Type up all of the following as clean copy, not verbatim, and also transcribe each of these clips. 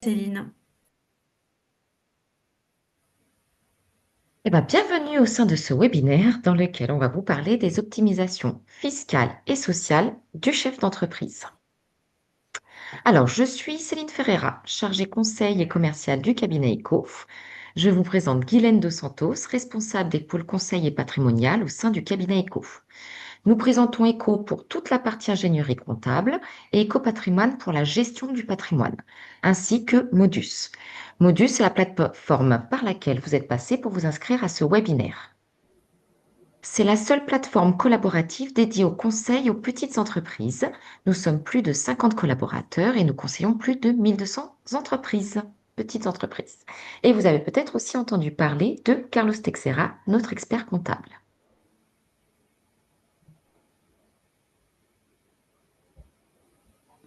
Céline. Eh ben, bienvenue au sein de ce webinaire dans lequel on va vous parler des optimisations fiscales et sociales du chef d'entreprise. Alors, je suis Céline Ferreira, chargée conseil et commercial du cabinet ECO. Je vous présente Guylaine Dos Santos, responsable des pôles conseil et patrimonial au sein du cabinet ECO. Nous présentons ECO pour toute la partie ingénierie comptable et ECO-Patrimoine pour la gestion du patrimoine, ainsi que Modus. Modus est la plateforme par laquelle vous êtes passé pour vous inscrire à ce webinaire. C'est la seule plateforme collaborative dédiée aux conseils aux petites entreprises. Nous sommes plus de 50 collaborateurs et nous conseillons plus de 1200 entreprises, petites entreprises. Et vous avez peut-être aussi entendu parler de Carlos Texera, notre expert comptable.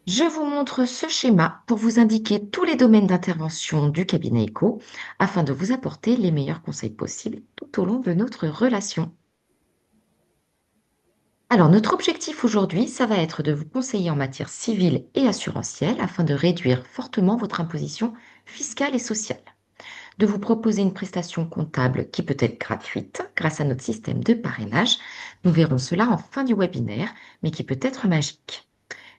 Je vous montre ce schéma pour vous indiquer tous les domaines d'intervention du cabinet ECO afin de vous apporter les meilleurs conseils possibles tout au long de notre relation. Alors, notre objectif aujourd'hui, ça va être de vous conseiller en matière civile et assurantielle afin de réduire fortement votre imposition fiscale et sociale, de vous proposer une prestation comptable qui peut être gratuite grâce à notre système de parrainage. Nous verrons cela en fin du webinaire, mais qui peut être magique.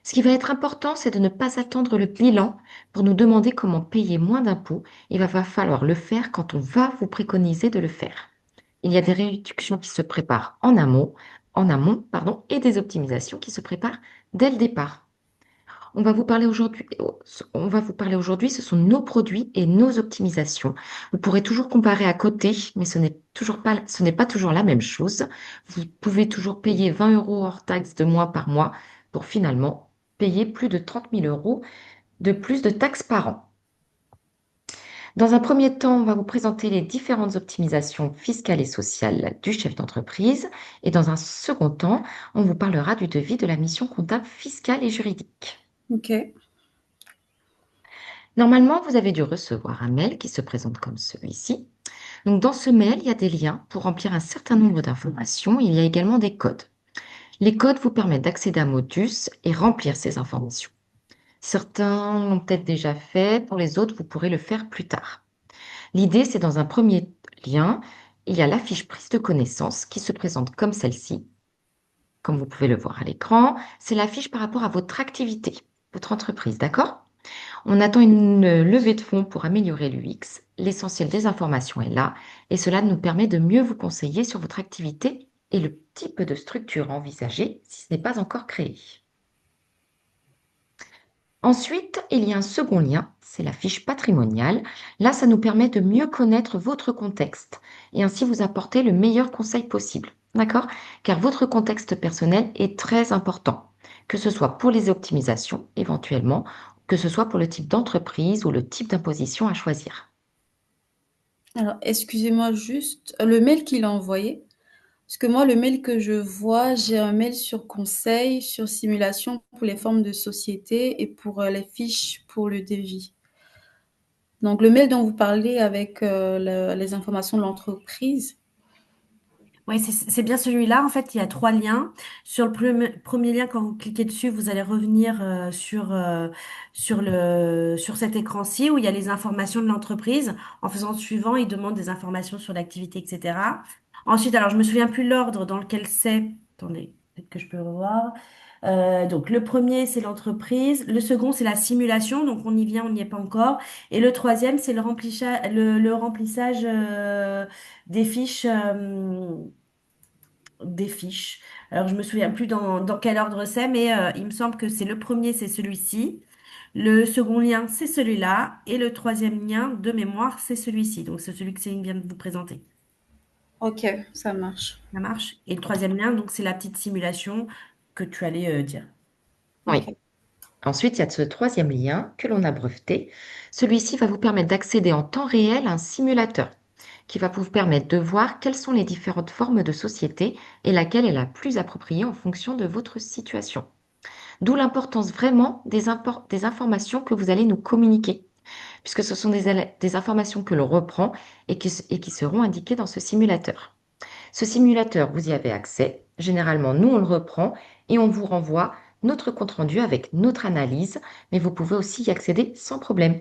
Ce qui va être important, c'est de ne pas attendre le bilan pour nous demander comment payer moins d'impôts. Il va falloir le faire quand on va vous préconiser de le faire. Il y a des réductions qui se préparent en amont, et des optimisations qui se préparent dès le départ. On va vous parler aujourd'hui, ce sont nos produits et nos optimisations. Vous pourrez toujours comparer à côté, mais ce n'est pas toujours la même chose. Vous pouvez toujours payer 20 euros hors taxes de moins par mois pour finalement payer plus de 30 000 euros de plus de taxes par an. Dans un premier temps, on va vous présenter les différentes optimisations fiscales et sociales du chef d'entreprise. Et dans un second temps, on vous parlera du devis de la mission comptable fiscale et juridique. Ok. Normalement, vous avez dû recevoir un mail qui se présente comme celui-ci. Donc, dans ce mail, il y a des liens pour remplir un certain nombre d'informations. Il y a également des codes. Les codes vous permettent d'accéder à Modus et remplir ces informations. Certains l'ont peut-être déjà fait, pour les autres, vous pourrez le faire plus tard. L'idée, c'est dans un premier lien, il y a la fiche prise de connaissance qui se présente comme celle-ci. Comme vous pouvez le voir à l'écran, c'est la fiche par rapport à votre activité, votre entreprise, d'accord? On attend une levée de fonds pour améliorer l'UX. L'essentiel des informations est là et cela nous permet de mieux vous conseiller sur votre activité et le type de structure à envisager si ce n'est pas encore créé. Ensuite, il y a un second lien, c'est la fiche patrimoniale. Là, ça nous permet de mieux connaître votre contexte et ainsi vous apporter le meilleur conseil possible. D'accord? Car votre contexte personnel est très important, que ce soit pour les optimisations éventuellement, que ce soit pour le type d'entreprise ou le type d'imposition à choisir. Alors, excusez-moi juste, le mail qu'il a envoyé, parce que moi, le mail que je vois, j'ai un mail sur conseil, sur simulation pour les formes de société et pour les fiches pour le devis. Donc, le mail dont vous parlez avec les informations de l'entreprise. Oui, c'est bien celui-là. En fait, il y a trois liens. Sur le premier lien, quand vous cliquez dessus, vous allez revenir sur cet écran-ci où il y a les informations de l'entreprise. En faisant le suivant, il demande des informations sur l'activité, etc. Ensuite, alors je me souviens plus l'ordre dans lequel c'est. Attendez, peut-être que je peux revoir. Donc le premier, c'est l'entreprise. Le second, c'est la simulation. Donc on y vient, on n'y est pas encore. Et le troisième, c'est le remplissage des fiches. Des fiches. Alors, je me souviens plus dans quel ordre c'est, mais il me semble que c'est le premier, c'est celui-ci. Le second lien, c'est celui-là. Et le troisième lien de mémoire, c'est celui-ci. Donc, c'est celui que Céline vient de vous présenter. Ok, ça marche. Ça marche? Et le troisième lien, donc, c'est la petite simulation que tu allais dire. Oui. Ok. Ensuite, il y a ce troisième lien que l'on a breveté. Celui-ci va vous permettre d'accéder en temps réel à un simulateur qui va vous permettre de voir quelles sont les différentes formes de société et laquelle est la plus appropriée en fonction de votre situation. D'où l'importance vraiment des informations que vous allez nous communiquer, puisque ce sont des informations que l'on reprend et qui seront indiquées dans ce simulateur. Ce simulateur, vous y avez accès. Généralement, nous, on le reprend et on vous renvoie notre compte-rendu avec notre analyse, mais vous pouvez aussi y accéder sans problème.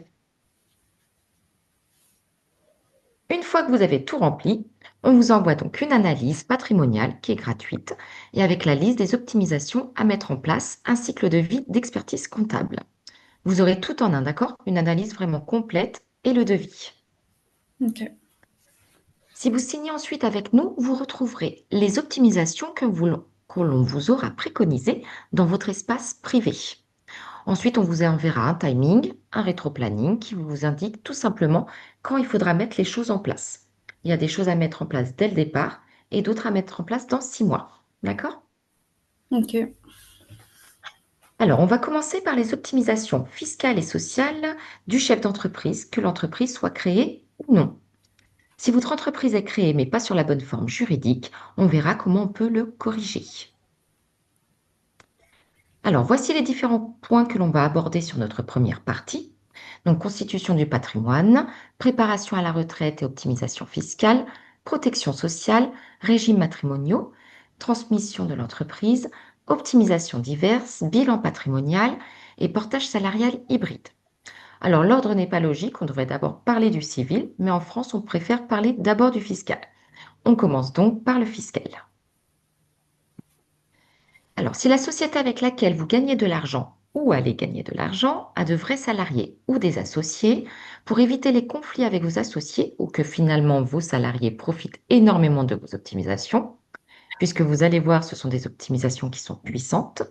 Une fois que vous avez tout rempli, on vous envoie donc une analyse patrimoniale qui est gratuite et avec la liste des optimisations à mettre en place ainsi que le devis d'expertise comptable. Vous aurez tout en un, d'accord? Une analyse vraiment complète et le devis. Ok. Si vous signez ensuite avec nous, vous retrouverez les optimisations que l'on vous aura préconisées dans votre espace privé. Ensuite, on vous enverra un timing, un rétro-planning qui vous indique tout simplement quand il faudra mettre les choses en place. Il y a des choses à mettre en place dès le départ et d'autres à mettre en place dans 6 mois. D'accord? Ok. Alors, on va commencer par les optimisations fiscales et sociales du chef d'entreprise, que l'entreprise soit créée ou non. Si votre entreprise est créée mais pas sur la bonne forme juridique, on verra comment on peut le corriger. Alors, voici les différents points que l'on va aborder sur notre première partie. Donc, constitution du patrimoine, préparation à la retraite et optimisation fiscale, protection sociale, régimes matrimoniaux, transmission de l'entreprise, optimisation diverses, bilan patrimonial et portage salarial hybride. Alors, l'ordre n'est pas logique, on devrait d'abord parler du civil, mais en France, on préfère parler d'abord du fiscal. On commence donc par le fiscal. Alors, si la société avec laquelle vous gagnez de l'argent ou allez gagner de l'argent a de vrais salariés ou des associés, pour éviter les conflits avec vos associés ou que finalement vos salariés profitent énormément de vos optimisations, puisque vous allez voir, ce sont des optimisations qui sont puissantes,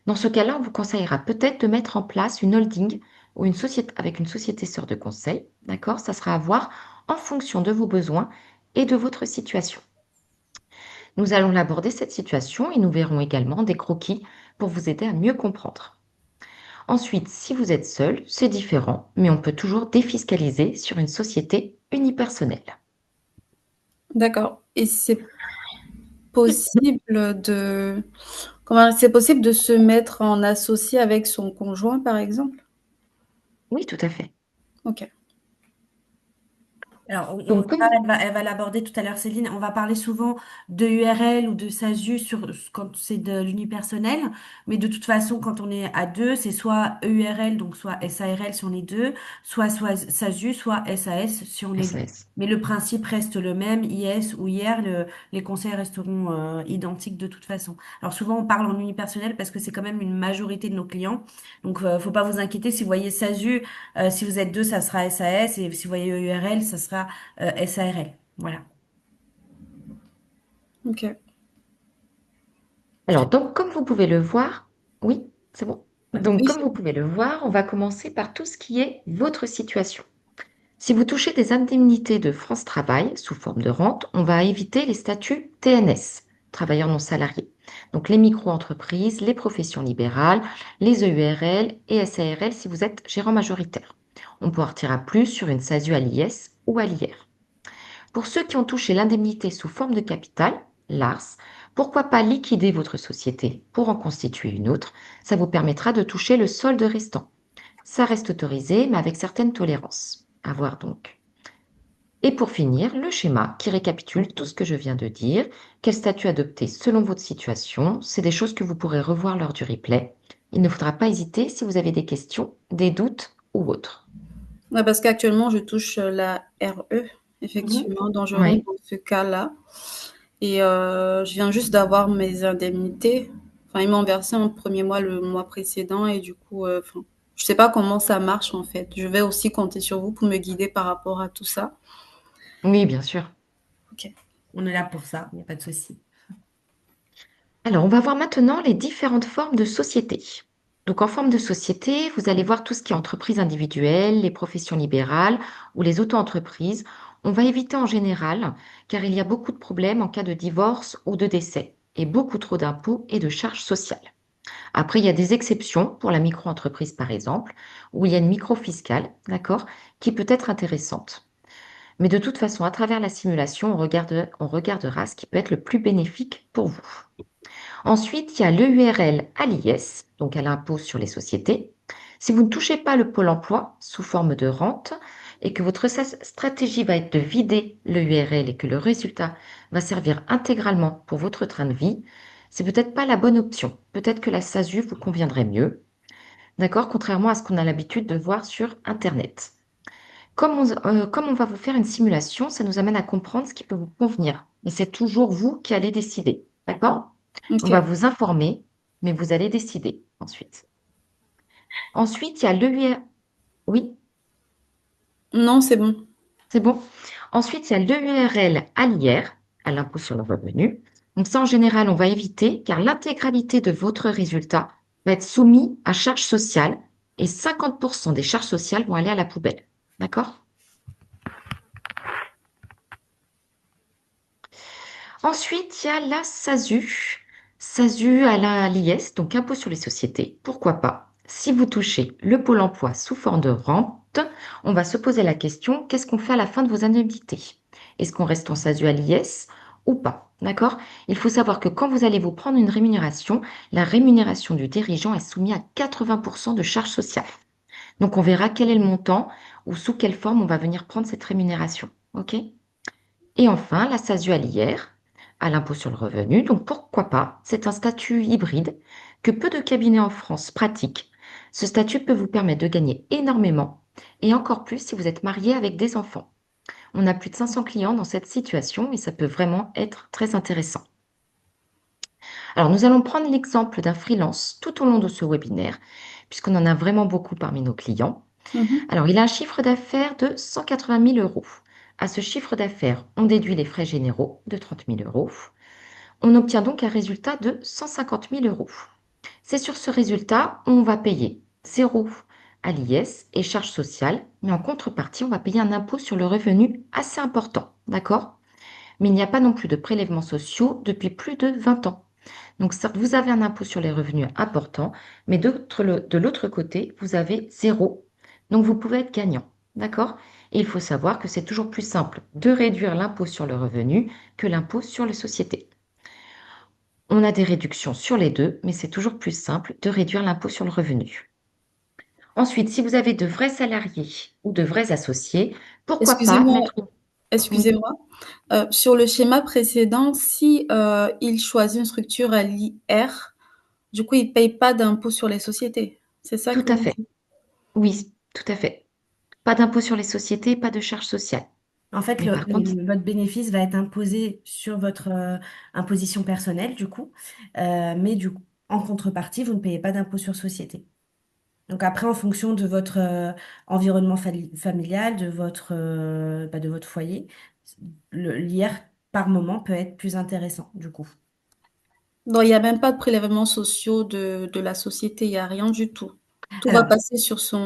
dans ce cas-là, on vous conseillera peut-être de mettre en place une holding ou une société avec une société sœur de conseil, d'accord? Ça sera à voir en fonction de vos besoins et de votre situation. Nous allons l'aborder cette situation et nous verrons également des croquis pour vous aider à mieux comprendre. Ensuite, si vous êtes seul, c'est différent, mais on peut toujours défiscaliser sur une société unipersonnelle. D'accord. Et c'est possible de... Comment... C'est possible de se mettre en associé avec son conjoint, par exemple? Oui, tout à fait. Ok. Alors, Donc, comme elle va l'aborder tout à l'heure, Céline. On va parler souvent de URL ou de SASU quand c'est de l'unipersonnel. Mais de toute façon, quand on est à deux, c'est soit EURL, donc soit SARL si on est deux, soit SASU, soit SAS si on est deux. SAS. Mais le principe reste le même, IS ou IR, les conseils resteront identiques de toute façon. Alors souvent, on parle en unipersonnel parce que c'est quand même une majorité de nos clients. Donc, faut pas vous inquiéter si vous voyez SASU. Si vous êtes deux, ça sera SAS. Et si vous voyez URL, ça sera SARL. Voilà. Ok. Alors, donc, comme vous pouvez le voir, oui, c'est bon. Donc, Oui, comme vous pouvez le voir, on va commencer par tout ce qui est votre situation. Si vous touchez des indemnités de France Travail sous forme de rente, on va éviter les statuts TNS, travailleurs non salariés. Donc, les micro-entreprises, les professions libérales, les EURL et SARL si vous êtes gérant majoritaire. On partira plus sur une SASU à l'IS ou à l'IR. Pour ceux qui ont touché l'indemnité sous forme de capital, l'ARS, pourquoi pas liquider votre société pour en constituer une autre? Ça vous permettra de toucher le solde restant. Ça reste autorisé, mais avec certaines tolérances. À voir donc. Et pour finir, le schéma qui récapitule tout ce que je viens de dire. Quel statut adopter selon votre situation? C'est des choses que vous pourrez revoir lors du replay. Il ne faudra pas hésiter si vous avez des questions, des doutes ou autres. ouais, parce qu'actuellement, je touche la RE, Mhm. effectivement, donc je rentre Oui, dans ce cas-là. Et je viens juste d'avoir mes indemnités. Enfin, ils m'ont versé en premier mois le mois précédent et du coup, enfin, je sais pas comment ça marche en fait. Je vais aussi compter sur vous pour me guider par rapport à tout ça. oui, bien sûr. Ok. On est là pour ça, il n'y a pas de souci. Alors, on va voir maintenant les différentes formes de société. Donc, en forme de société, vous allez voir tout ce qui est entreprise individuelle, les professions libérales ou les auto-entreprises. On va éviter en général, car il y a beaucoup de problèmes en cas de divorce ou de décès, et beaucoup trop d'impôts et de charges sociales. Après, il y a des exceptions pour la micro-entreprise, par exemple, où il y a une micro-fiscale, d'accord, qui peut être intéressante. Mais de toute façon, à travers la simulation, on regardera ce qui peut être le plus bénéfique pour vous. Ensuite, il y a l'EURL à l'IS, donc à l'impôt sur les sociétés. Si vous ne touchez pas le pôle emploi sous forme de rente et que votre stratégie va être de vider l'EURL et que le résultat va servir intégralement pour votre train de vie, c'est peut-être pas la bonne option. Peut-être que la SASU vous conviendrait mieux, d'accord, contrairement à ce qu'on a l'habitude de voir sur Internet. Comme on va vous faire une simulation, ça nous amène à comprendre ce qui peut vous convenir. Et c'est toujours vous qui allez décider. D'accord? On va OK. vous informer, mais vous allez décider ensuite. Ensuite, il y a l'EUR. Oui, Non, c'est bon. c'est bon. Ensuite, il y a l'EURL à l'IR, à l'impôt sur le revenu. Donc ça, en général, on va éviter car l'intégralité de votre résultat va être soumis à charges sociales et 50% des charges sociales vont aller à la poubelle. D'accord? Ensuite, il y a la SASU. SASU à l'IS, donc impôt sur les sociétés. Pourquoi pas? Si vous touchez le pôle emploi sous forme de rente, on va se poser la question, qu'est-ce qu'on fait à la fin de vos indemnités? Est-ce qu'on reste en SASU à l'IS ou pas? D'accord? Il faut savoir que quand vous allez vous prendre une rémunération, la rémunération du dirigeant est soumise à 80% de charges sociales. Donc, on verra quel est le montant ou sous quelle forme on va venir prendre cette rémunération. OK? Et enfin, la SASU à l'IR, à l'impôt sur le revenu. Donc pourquoi pas? C'est un statut hybride que peu de cabinets en France pratiquent. Ce statut peut vous permettre de gagner énormément et encore plus si vous êtes marié avec des enfants. On a plus de 500 clients dans cette situation et ça peut vraiment être très intéressant. Alors nous allons prendre l'exemple d'un freelance tout au long de ce webinaire puisqu'on en a vraiment beaucoup parmi nos clients. Mhm. Alors, il a un chiffre d'affaires de 180 000 euros. À ce chiffre d'affaires, on déduit les frais généraux de 30 000 euros. On obtient donc un résultat de 150 000 euros. C'est sur ce résultat, on va payer 0 à l'IS et charges sociales, mais en contrepartie, on va payer un impôt sur le revenu assez important, d'accord? Mais il n'y a pas non plus de prélèvements sociaux depuis plus de 20 ans. Donc, certes, vous avez un impôt sur les revenus important, mais de l'autre côté, vous avez zéro. Donc, vous pouvez être gagnant. D'accord? Et il faut savoir que c'est toujours plus simple de réduire l'impôt sur le revenu que l'impôt sur les sociétés. On a des réductions sur les deux, mais c'est toujours plus simple de réduire l'impôt sur le revenu. Ensuite, si vous avez de vrais salariés ou de vrais associés, pourquoi pas Excusez-moi, mettre... Oui, excusez-moi. Sur le schéma précédent, si, il choisit une structure à l'IR, du coup, il paye pas d'impôt sur les sociétés. C'est ça tout que à vous fait. dites? Oui, tout à fait. Pas d'impôt sur les sociétés, pas de charges sociales. En fait, Mais par contre, votre bénéfice va être imposé sur votre imposition personnelle, du coup. Mais du coup, en contrepartie, vous ne payez pas d'impôt sur société. Donc après, en fonction de votre environnement familial, de votre foyer, l'IR par moment peut être plus intéressant, du coup. Donc il y a même pas de prélèvements sociaux de la société, il y a rien du tout. Tout va Alors, passer sur ses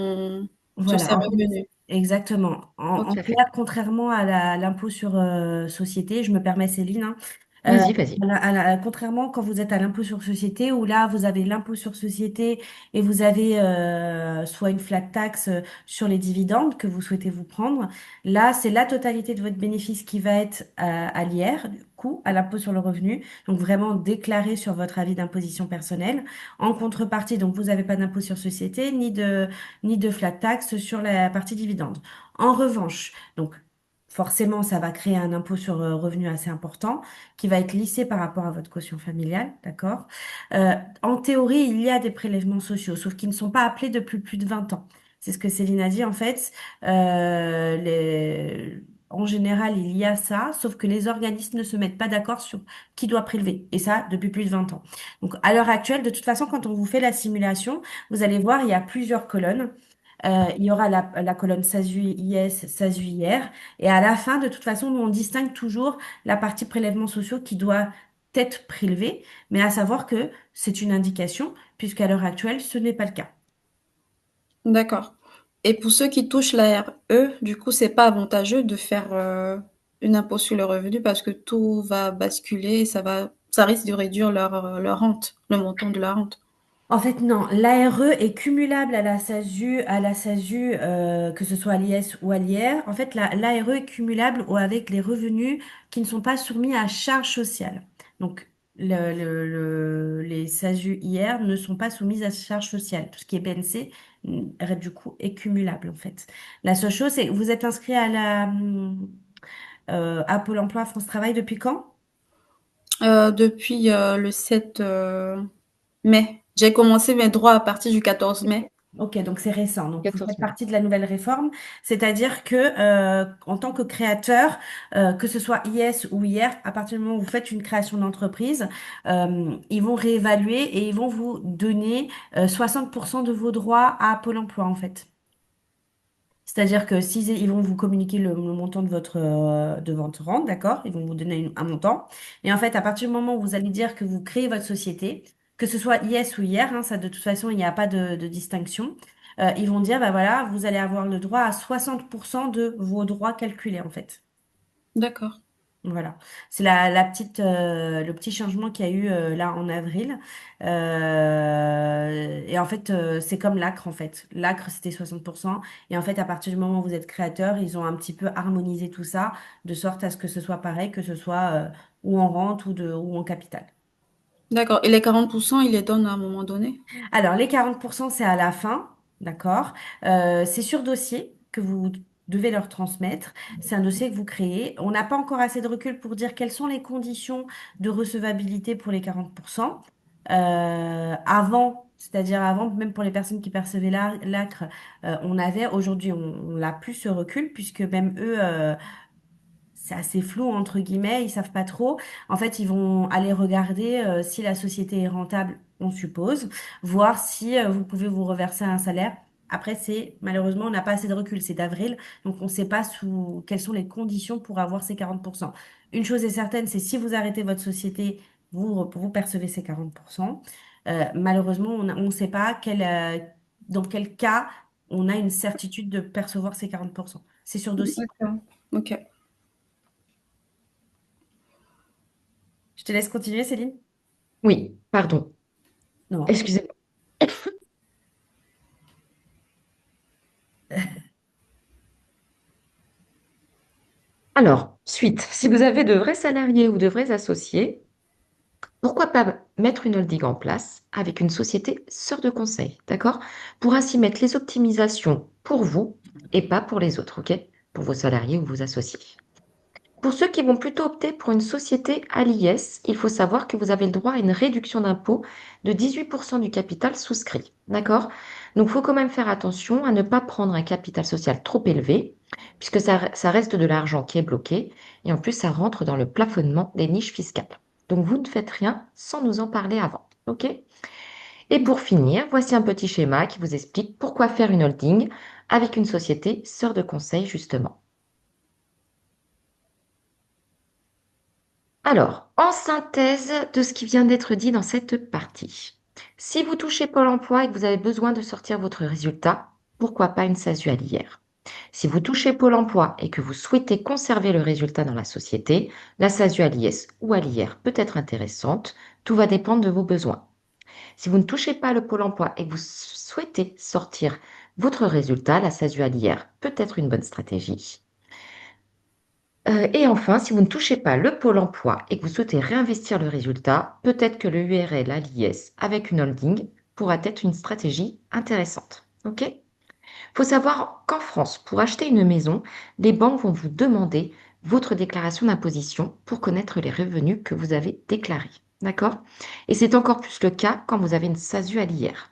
voilà, revenus. exactement. En tout à fait. clair, contrairement à l'impôt sur société, je me permets Céline, hein, Vas-y, vas-y. contrairement quand vous êtes à l'impôt sur société, où là vous avez l'impôt sur société et vous avez soit une flat tax sur les dividendes que vous souhaitez vous prendre, là c'est la totalité de votre bénéfice qui va être à l'IR, du coup, à l'impôt sur le revenu, donc vraiment déclaré sur votre avis d'imposition personnelle. En contrepartie, donc vous n'avez pas d'impôt sur société ni de flat tax sur la partie dividende. En revanche, donc forcément, ça va créer un impôt sur revenu assez important qui va être lissé par rapport à votre quotient familial, d'accord? En théorie, il y a des prélèvements sociaux, sauf qu'ils ne sont pas appelés depuis plus de 20 ans. C'est ce que Céline a dit, en fait. En général, il y a ça, sauf que les organismes ne se mettent pas d'accord sur qui doit prélever. Et ça, depuis plus de 20 ans. Donc, à l'heure actuelle, de toute façon, quand on vous fait la simulation, vous allez voir, il y a plusieurs colonnes. Il y aura la colonne SASU-IS, SASU-IR. Et à la fin, de toute façon, nous, on distingue toujours la partie prélèvements sociaux qui doit être prélevée, mais à savoir que c'est une indication, puisqu'à l'heure actuelle, ce n'est pas le cas. D'accord. Et pour ceux qui touchent la RE, du coup, c'est pas avantageux de faire, une impôt sur le revenu parce que tout va basculer et ça risque de réduire leur rente, le montant de la rente. En fait, non. L'ARE est cumulable à la SASU, que ce soit à l'IS ou à l'IR. En fait, l'ARE est cumulable avec les revenus qui ne sont pas soumis à charge sociale. Donc, les SASU IR ne sont pas soumises à charge sociale. Tout ce qui est BNC, du coup, est cumulable, en fait. La seule chose, c'est que vous êtes inscrit à Pôle emploi France Travail depuis quand? Depuis, le 7 mai. J'ai commencé mes droits à partir du 14 mai. Ok, donc c'est récent. Donc vous 14 faites mois. partie de la nouvelle réforme, c'est-à-dire que en tant que créateur, que ce soit IS ou IR, à partir du moment où vous faites une création d'entreprise, ils vont réévaluer et ils vont vous donner 60% de vos droits à Pôle Emploi en fait. C'est-à-dire que s'ils ils vont vous communiquer le montant de votre rente, d'accord? Ils vont vous donner un montant. Et en fait, à partir du moment où vous allez dire que vous créez votre société, que ce soit IS ou IR, hein, ça de toute façon, il n'y a pas de distinction. Ils vont dire, bah voilà, vous allez avoir le droit à 60% de vos droits calculés, en fait. D'accord. Voilà, c'est le petit changement qu'il y a eu là en avril. Et en fait, c'est comme l'ACRE en fait. L'ACRE, c'était 60%. Et en fait, à partir du moment où vous êtes créateur, ils ont un petit peu harmonisé tout ça, de sorte à ce que ce soit pareil, que ce soit ou en rente ou en capital. D'accord. Et les 40%, ils les donnent à un moment donné? Alors, les 40%, c'est à la fin, d'accord? C'est sur dossier que vous devez leur transmettre. C'est un dossier que vous créez. On n'a pas encore assez de recul pour dire quelles sont les conditions de recevabilité pour les 40%. Avant, c'est-à-dire avant, même pour les personnes qui percevaient l'ACRE, on avait, aujourd'hui, on n'a plus ce recul, puisque même eux, c'est assez flou entre guillemets, ils savent pas trop. En fait, ils vont aller regarder si la société est rentable, on suppose, voir si vous pouvez vous reverser un salaire. Après, c'est malheureusement, on n'a pas assez de recul, c'est d'avril, donc on ne sait pas sous quelles sont les conditions pour avoir ces 40%. Une chose est certaine, c'est si vous arrêtez votre société, vous percevez ces 40%. Malheureusement, on ne sait pas dans quel cas on a une certitude de percevoir ces 40%. C'est sur dossier. D'accord. Ok. Je te laisse continuer, Céline. Oui, pardon. Non. Excusez-moi. Alors, suite, si vous avez de vrais salariés ou de vrais associés, pourquoi pas mettre une holding en place avec une société sœur de conseil, d'accord? Pour ainsi mettre les optimisations pour vous et pas pour les autres, ok? Pour vos salariés ou vos associés. Pour ceux qui vont plutôt opter pour une société à l'IS, il faut savoir que vous avez le droit à une réduction d'impôt de 18% du capital souscrit. D'accord? Donc, il faut quand même faire attention à ne pas prendre un capital social trop élevé, puisque ça reste de l'argent qui est bloqué, et en plus, ça rentre dans le plafonnement des niches fiscales. Donc, vous ne faites rien sans nous en parler avant. OK? Et pour finir, voici un petit schéma qui vous explique pourquoi faire une holding avec une société sœur de conseil, justement. Alors, en synthèse de ce qui vient d'être dit dans cette partie, si vous touchez Pôle emploi et que vous avez besoin de sortir votre résultat, pourquoi pas une SASU à l'IR? Si vous touchez Pôle emploi et que vous souhaitez conserver le résultat dans la société, la SASU à l'IS ou à l'IR peut être intéressante, tout va dépendre de vos besoins. Si vous ne touchez pas le Pôle emploi et que vous souhaitez sortir votre résultat, la SASU à l'IR peut être une bonne stratégie. Et enfin, si vous ne touchez pas le Pôle emploi et que vous souhaitez réinvestir le résultat, peut-être que le URL à l'IS avec une holding pourra être une stratégie intéressante. OK? Il faut savoir qu'en France, pour acheter une maison, les banques vont vous demander votre déclaration d'imposition pour connaître les revenus que vous avez déclarés. D'accord? Et c'est encore plus le cas quand vous avez une SASU à l'IR.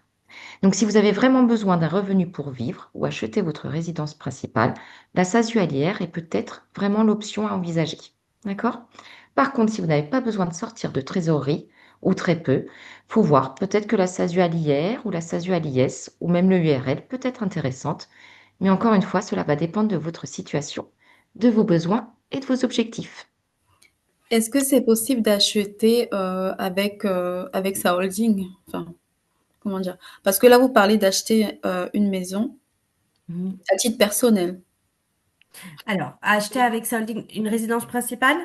Donc, si vous avez vraiment besoin d'un revenu pour vivre ou acheter votre résidence principale, la SASU alière est peut-être vraiment l'option à envisager. D'accord? Par contre, si vous n'avez pas besoin de sortir de trésorerie, ou très peu, faut voir, peut-être que la SASU à l'IR ou la SASU à l'IS ou même le URL peut être intéressante, mais encore une fois, cela va dépendre de votre situation, de vos besoins et de vos objectifs. Est-ce que c'est possible d'acheter avec sa holding? Enfin, comment dire? Parce que là, vous parlez d'acheter une maison Mhm. à titre personnel. Alors, acheter avec sa holding une résidence principale?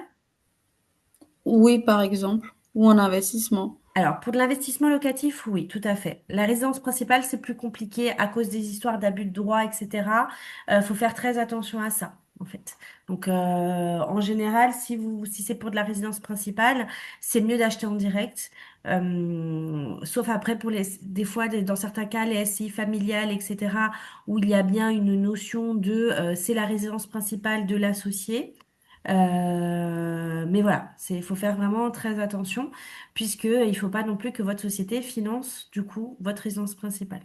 Oui, par exemple, ou en investissement. Alors, pour de l'investissement locatif, oui, tout à fait. La résidence principale, c'est plus compliqué à cause des histoires d'abus de droit, etc. Faut faire très attention à ça, en fait. Donc, en général, si c'est pour de la résidence principale, c'est mieux d'acheter en direct. Sauf après pour des fois, dans certains cas, les SCI familiales, etc., où il y a bien une notion c'est la résidence principale de l'associé. Mais voilà, il faut faire vraiment très attention puisque il faut pas non plus que votre société finance du coup votre résidence principale.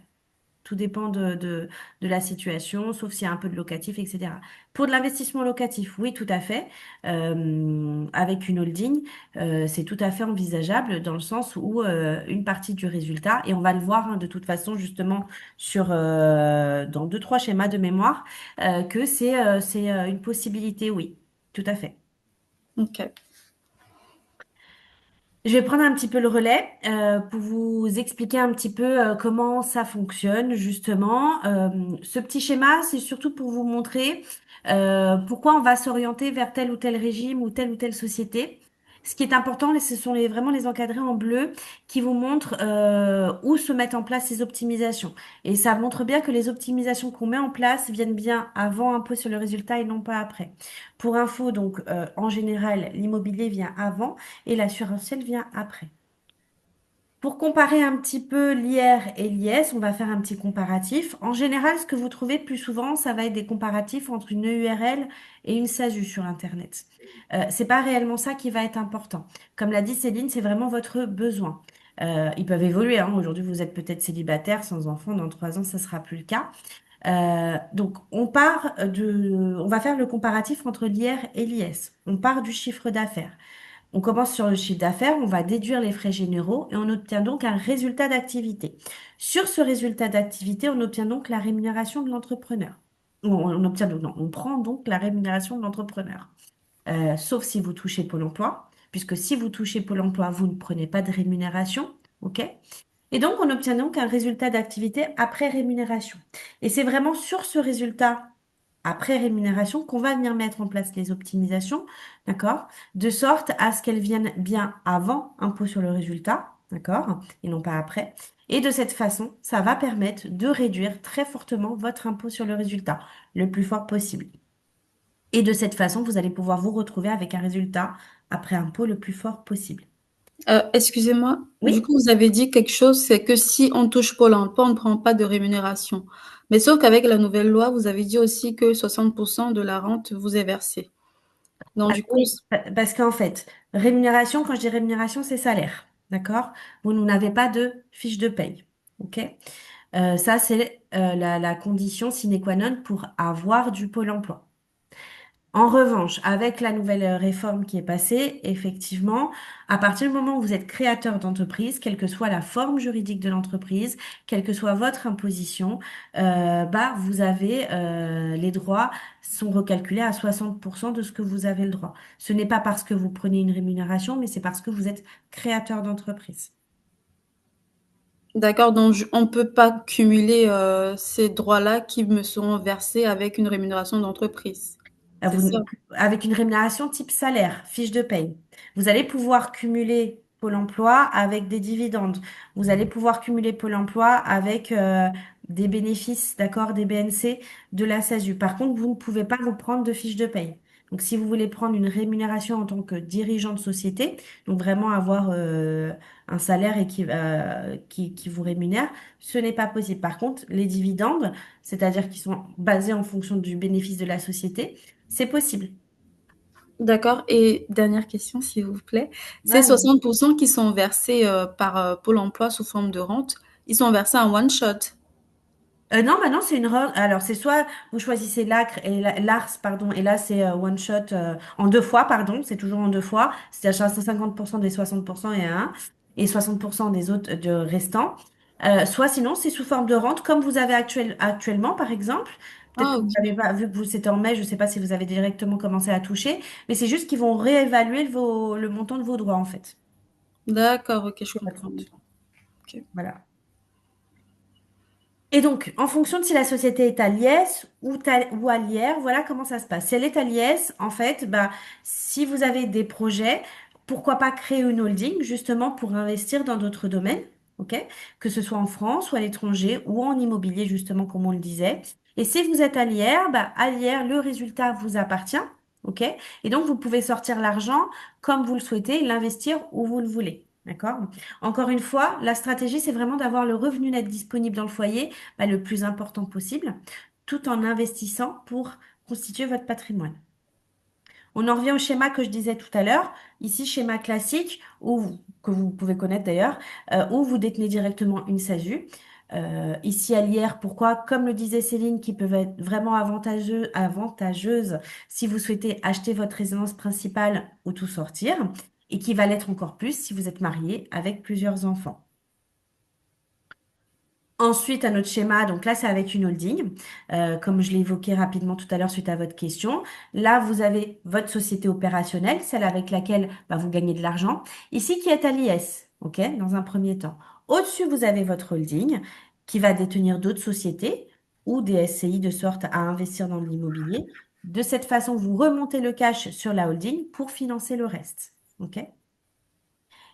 Tout dépend de la situation, sauf s'il y a un peu de locatif, etc. Pour de l'investissement locatif, oui, tout à fait. Avec une holding, c'est tout à fait envisageable dans le sens où une partie du résultat, et on va le voir hein, de toute façon justement dans deux, trois schémas de mémoire, que c'est une possibilité, oui, tout à fait. Ok. Je vais prendre un petit peu le relais pour vous expliquer un petit peu comment ça fonctionne justement. Ce petit schéma, c'est surtout pour vous montrer pourquoi on va s'orienter vers tel ou tel régime ou telle société. Ce qui est important, ce sont vraiment les encadrés en bleu qui vous montrent où se mettent en place ces optimisations. Et ça montre bien que les optimisations qu'on met en place viennent bien avant impôt sur le résultat et non pas après. Pour info, donc en général, l'immobilier vient avant et l'assurantiel vient après. Pour comparer un petit peu l'IR et l'IS, on va faire un petit comparatif. En général, ce que vous trouvez plus souvent, ça va être des comparatifs entre une EURL et une SASU sur Internet. C'est pas réellement ça qui va être important. Comme l'a dit Céline, c'est vraiment votre besoin. Ils peuvent évoluer, hein. Aujourd'hui, vous êtes peut-être célibataire, sans enfant. Dans 3 ans, ça sera plus le cas. Donc, on va faire le comparatif entre l'IR et l'IS. On part du chiffre d'affaires. On commence sur le chiffre d'affaires, on va déduire les frais généraux et on obtient donc un résultat d'activité. Sur ce résultat d'activité, on obtient donc la rémunération de l'entrepreneur. On obtient donc, non, on prend donc la rémunération de l'entrepreneur. Sauf si vous touchez Pôle emploi, puisque si vous touchez Pôle emploi, vous ne prenez pas de rémunération. OK? Et donc, on obtient donc un résultat d'activité après rémunération. Et c'est vraiment sur ce résultat après rémunération qu'on va venir mettre en place les optimisations, d'accord? De sorte à ce qu'elles viennent bien avant impôt sur le résultat, d'accord? Et non pas après. Et de cette façon, ça va permettre de réduire très fortement votre impôt sur le résultat, le plus fort possible. Et de cette façon, vous allez pouvoir vous retrouver avec un résultat après impôt le plus fort possible. Excusez-moi, du Oui? coup, vous avez dit quelque chose, c'est que si on touche Pôle emploi, on ne prend pas de rémunération. Mais sauf qu'avec la nouvelle loi, vous avez dit aussi que 60% de la rente vous est versée. Donc, Ah, du coup, oui, parce qu'en fait, rémunération, quand je dis rémunération, c'est salaire. D'accord? Vous n'avez pas de fiche de paye. OK? Ça, c'est la condition sine qua non pour avoir du pôle emploi. En revanche, avec la nouvelle réforme qui est passée, effectivement, à partir du moment où vous êtes créateur d'entreprise, quelle que soit la forme juridique de l'entreprise, quelle que soit votre imposition, bah, vous avez les droits sont recalculés à 60% de ce que vous avez le droit. Ce n'est pas parce que vous prenez une rémunération, mais c'est parce que vous êtes créateur d'entreprise. d'accord, donc on ne peut pas cumuler ces droits-là qui me seront versés avec une rémunération d'entreprise. C'est ça? Avec une rémunération type salaire, fiche de paye. Vous allez pouvoir cumuler Pôle emploi avec des dividendes. Vous allez pouvoir cumuler Pôle emploi avec des bénéfices, d'accord, des BNC de la SASU. Par contre, vous ne pouvez pas vous prendre de fiche de paye. Donc, si vous voulez prendre une rémunération en tant que dirigeant de société, donc vraiment avoir un salaire qui vous rémunère, ce n'est pas possible. Par contre, les dividendes, c'est-à-dire qui sont basés en fonction du bénéfice de la société, c'est possible. D'accord. Et dernière question, s'il vous plaît. Ces Ah, 60% qui sont versés par Pôle emploi sous forme de rente, ils sont versés en one shot. non, maintenant c'est une alors c'est soit vous choisissez l'ARS pardon et là c'est one shot en deux fois pardon, c'est toujours en deux fois, c'est-à-dire 150% des 60% et un et 60% des autres de restants. Soit sinon c'est sous forme de rente comme vous avez actuellement par exemple. Peut-être Ah, que vous ok. n'avez pas vu que vous c'était en mai, je ne sais pas si vous avez directement commencé à toucher, mais c'est juste qu'ils vont réévaluer le montant de vos droits en fait. D'accord, ok, je C'est votre comprends. montant. Ok. Voilà. Et donc, en fonction de si la société est à Liès ou à Lierre, voilà comment ça se passe. Si elle est à Liès, en fait, bah, si vous avez des projets, pourquoi pas créer une holding justement pour investir dans d'autres domaines, ok? Que ce soit en France ou à l'étranger ou en immobilier justement comme on le disait. Et si vous êtes à Lierre, bah, à Lierre, le résultat vous appartient, ok? Et donc, vous pouvez sortir l'argent comme vous le souhaitez, l'investir où vous le voulez. D'accord? Encore une fois, la stratégie, c'est vraiment d'avoir le revenu net disponible dans le foyer le plus important possible, tout en investissant pour constituer votre patrimoine. On en revient au schéma que je disais tout à l'heure. Ici, schéma classique, que vous pouvez connaître d'ailleurs, où vous détenez directement une SASU. Ici à l'IR, pourquoi? Comme le disait Céline, qui peuvent être vraiment avantageuses si vous souhaitez acheter votre résidence principale ou tout sortir, et qui va l'être encore plus si vous êtes marié avec plusieurs enfants. Ensuite, un autre schéma, donc là, c'est avec une holding, comme je l'ai évoqué rapidement tout à l'heure suite à votre question. Là, vous avez votre société opérationnelle, celle avec laquelle bah, vous gagnez de l'argent. Ici, qui est à l'IS, ok, dans un premier temps. Au-dessus, vous avez votre holding qui va détenir d'autres sociétés ou des SCI de sorte à investir dans l'immobilier. De cette façon, vous remontez le cash sur la holding pour financer le reste, ok?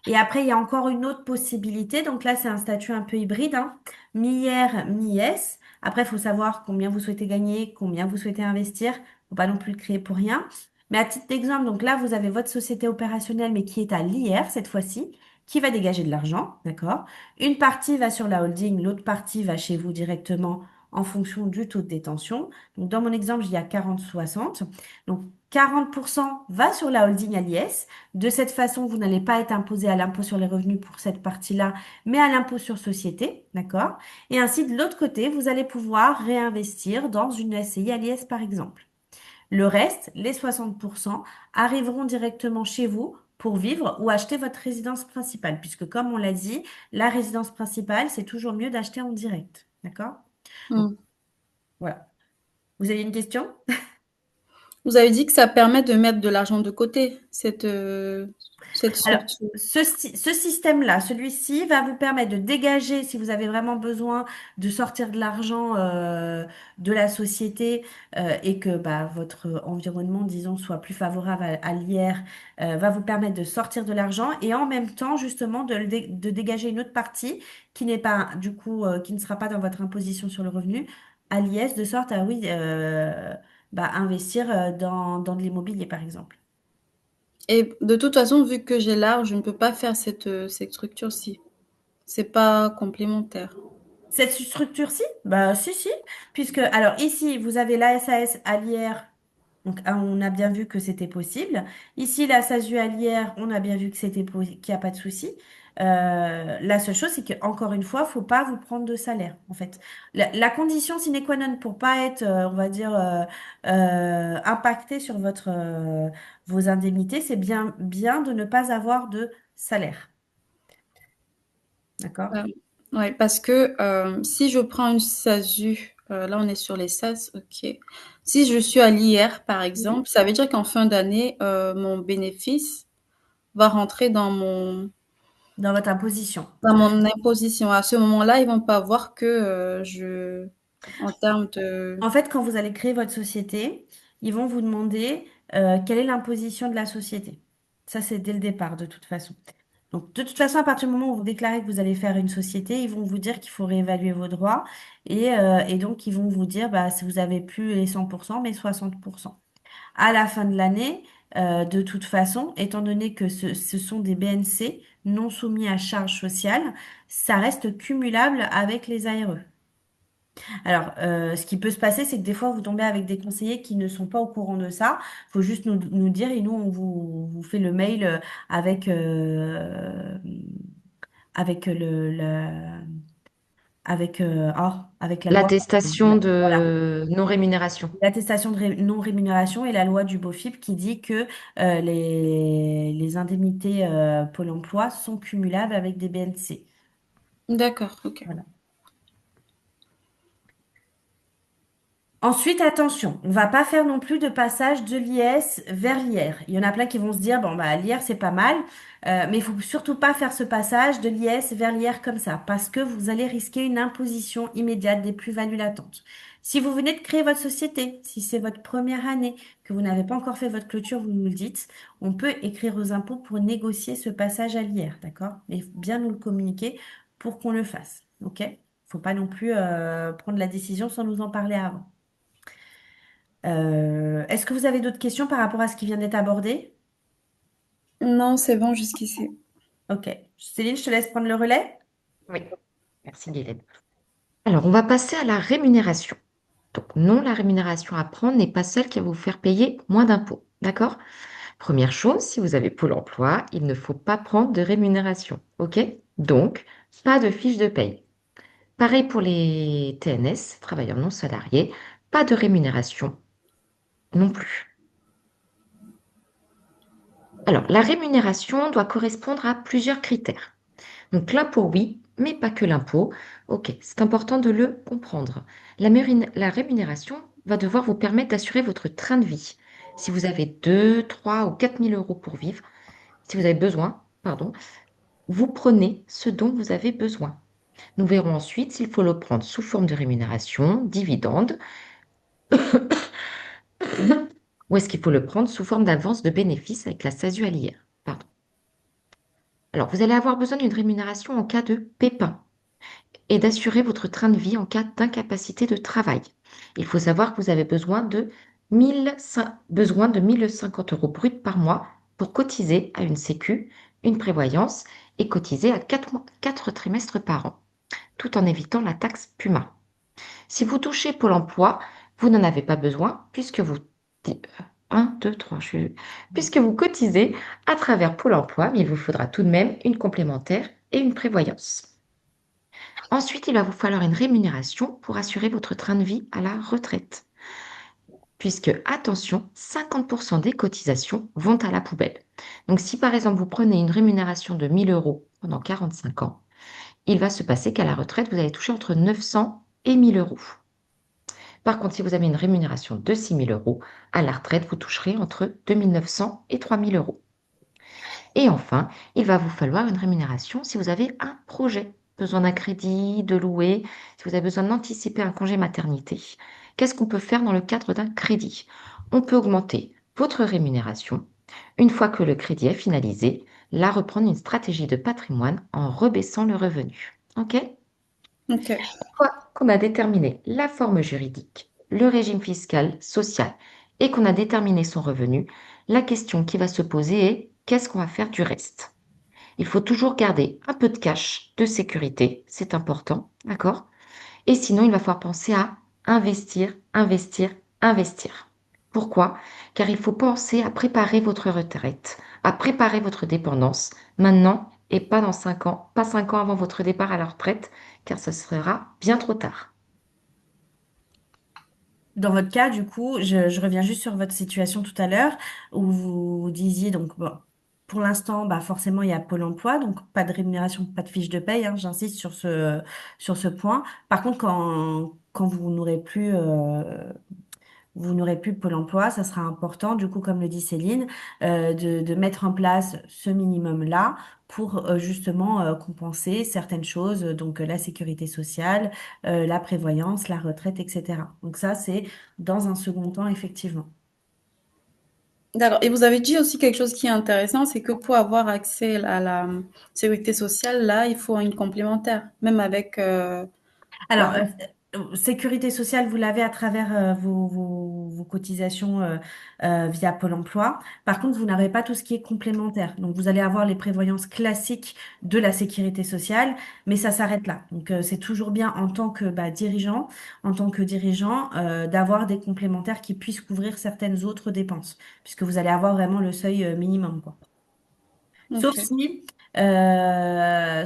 Et après, il y a encore une autre possibilité. Donc là, c'est un statut un peu hybride, hein. Mi-IR, mi-S. Après, il faut savoir combien vous souhaitez gagner, combien vous souhaitez investir. Faut pas non plus le créer pour rien. Mais à titre d'exemple, donc là, vous avez votre société opérationnelle, mais qui est à l'IR cette fois-ci, qui va dégager de l'argent, d'accord? Une partie va sur la holding, l'autre partie va chez vous directement en fonction du taux de détention. Donc dans mon exemple, il y a 40-60. Donc 40% va sur la holding à l'IS. De cette façon, vous n'allez pas être imposé à l'impôt sur les revenus pour cette partie-là, mais à l'impôt sur société, d'accord? Et ainsi, de l'autre côté, vous allez pouvoir réinvestir dans une SCI à l'IS, par exemple. Le reste, les 60%, arriveront directement chez vous pour vivre ou acheter votre résidence principale, puisque comme on l'a dit, la résidence principale, c'est toujours mieux d'acheter en direct, d'accord? Donc, Hmm. voilà. Vous avez une question? Vous avez dit que ça permet de mettre de l'argent de côté, cette Alors, structure. ce système-là, celui-ci, va vous permettre de dégager, si vous avez vraiment besoin de sortir de l'argent de la société et que bah, votre environnement, disons, soit plus favorable à l'IR, va vous permettre de sortir de l'argent et en même temps, justement, de dégager une autre partie qui n'est pas, du coup, qui ne sera pas dans votre imposition sur le revenu à l'IS, de sorte à, oui, bah, investir dans de l'immobilier, par exemple. Et de toute façon, vu que j'ai l'art, je ne peux pas faire cette structure-ci. C'est pas complémentaire. Cette structure-ci? Bah, si, si. Puisque, alors ici, vous avez la SAS à l'IR. Donc, ah, on a bien vu que c'était possible. Ici, la SASU à l'IR, on a bien vu que qu'il n'y a pas de souci. La seule chose, c'est qu'encore une fois, faut pas vous prendre de salaire, en fait. La condition sine qua non pour pas être, on va dire, impacté sur vos indemnités, c'est bien de ne pas avoir de salaire. D'accord? Ouais, ouais, parce que si je prends une SASU, là on est sur les SAS, ok. Si je suis à l'IR, par Mhm. exemple, ça veut dire qu'en fin d'année, mon bénéfice va rentrer Dans votre imposition. dans mon imposition. À ce moment-là, ils vont pas voir que en termes de... En fait, quand vous allez créer votre société, ils vont vous demander quelle est l'imposition de la société. Ça, c'est dès le départ, de toute façon. Donc, de toute façon, à partir du moment où vous déclarez que vous allez faire une société, ils vont vous dire qu'il faut réévaluer vos droits et donc ils vont vous dire bah, si vous avez plus les 100%, mais 60%. À la fin de l'année, de toute façon, étant donné que ce sont des BNC non soumis à charges sociales, ça reste cumulable avec les ARE. Alors, ce qui peut se passer, c'est que des fois, vous tombez avec des conseillers qui ne sont pas au courant de ça. Il faut juste nous dire et nous, on vous fait le mail avec, avec avec la loi. L'attestation Voilà. de non-rémunération. L'attestation de non-rémunération et la loi du BOFIP qui dit que les indemnités Pôle emploi sont cumulables avec des BNC. D'accord, ok. Voilà. Ensuite, attention, on va pas faire non plus de passage de l'IS vers l'IR. Il y en a plein qui vont se dire, bon, bah, l'IR, c'est pas mal, mais il faut surtout pas faire ce passage de l'IS vers l'IR comme ça, parce que vous allez risquer une imposition immédiate des plus-values latentes. Si vous venez de créer votre société, si c'est votre première année, que vous n'avez pas encore fait votre clôture, vous nous le dites, on peut écrire aux impôts pour négocier ce passage à l'IR, d'accord? Mais bien nous le communiquer pour qu'on le fasse, ok? Faut pas non plus prendre la décision sans nous en parler avant. Est-ce que vous avez d'autres questions par rapport à ce qui vient d'être abordé? Non, c'est bon jusqu'ici. Ok. Céline, je te laisse prendre le relais. Oui, merci Guylaine. Alors, on va passer à la rémunération. Donc, non, la rémunération à prendre n'est pas celle qui va vous faire payer moins d'impôts. D'accord? Première chose, si vous avez Pôle emploi, il ne faut pas prendre de rémunération. OK? Donc, pas de fiche de paye. Pareil pour les TNS, travailleurs non salariés, pas de rémunération non plus. Alors, la rémunération doit correspondre à plusieurs critères. Donc, l'impôt, oui, mais pas que l'impôt. Ok, c'est important de le comprendre. La rémunération va devoir vous permettre d'assurer votre train de vie. Si vous avez 2, 3 ou 4 000 euros pour vivre, si vous avez besoin, pardon, vous prenez ce dont vous avez besoin. Nous verrons ensuite s'il faut le prendre sous forme de rémunération, dividende, ou est-ce qu'il faut le prendre sous forme d'avance de bénéfices avec la SASU à l'IR. Pardon. Alors, vous allez avoir besoin d'une rémunération en cas de pépin et d'assurer votre train de vie en cas d'incapacité de travail. Il faut savoir que vous avez besoin de 1050 euros bruts par mois pour cotiser à une sécu, une prévoyance et cotiser à 4 trimestres par an, tout en évitant la taxe PUMA. Si vous touchez Pôle emploi, vous n'en avez pas besoin puisque vous... 1, 2, 3, puisque vous cotisez à travers Pôle emploi, mais il vous faudra tout de même une complémentaire et une prévoyance. Ensuite, il va vous falloir une rémunération pour assurer votre train de vie à la retraite. Puisque, attention, 50% des cotisations vont à la poubelle. Donc, si par exemple vous prenez une rémunération de 1000 euros pendant 45 ans, il va se passer qu'à la retraite, vous allez toucher entre 900 et 1000 euros. Par contre, si vous avez une rémunération de 6000 euros, à la retraite, vous toucherez entre 2900 et 3000 euros. Et enfin, il va vous falloir une rémunération si vous avez un projet, besoin d'un crédit, de louer, si vous avez besoin d'anticiper un congé maternité. Qu'est-ce qu'on peut faire dans le cadre d'un crédit? On peut augmenter votre rémunération. Une fois que le crédit est finalisé, là reprendre une stratégie de patrimoine en rebaissant le revenu. OK? Ok. Une fois qu'on a déterminé la forme juridique, le régime fiscal, social et qu'on a déterminé son revenu, la question qui va se poser est qu'est-ce qu'on va faire du reste? Il faut toujours garder un peu de cash de sécurité, c'est important, d'accord? Et sinon, il va falloir penser à investir, investir, investir. Pourquoi? Car il faut penser à préparer votre retraite, à préparer votre dépendance maintenant et pas dans 5 ans, pas 5 ans avant votre départ à la retraite, car ce sera bien trop tard. Dans votre cas, du coup, je reviens juste sur votre situation tout à l'heure où vous disiez donc bon, pour l'instant, bah forcément il y a Pôle emploi, donc pas de rémunération, pas de fiche de paye, hein, j'insiste sur ce point. Par contre, quand vous n'aurez plus Pôle emploi, ça sera important, du coup, comme le dit Céline, de mettre en place ce minimum-là pour justement compenser certaines choses, donc la sécurité sociale, la prévoyance, la retraite, etc. Donc ça, c'est dans un second temps, effectivement. D'accord. Et vous avez dit aussi quelque chose qui est intéressant, c'est que pour avoir accès à la sécurité sociale, là, il faut une complémentaire, même avec Alors, quoi? sécurité sociale, vous l'avez à travers vos cotisations via Pôle emploi. Par contre, vous n'avez pas tout ce qui est complémentaire. Donc, vous allez avoir les prévoyances classiques de la sécurité sociale, mais ça s'arrête là. Donc, c'est toujours bien en tant que dirigeant, d'avoir des complémentaires qui puissent couvrir certaines autres dépenses, puisque vous allez avoir vraiment le seuil minimum, quoi. Sauf Ok. si,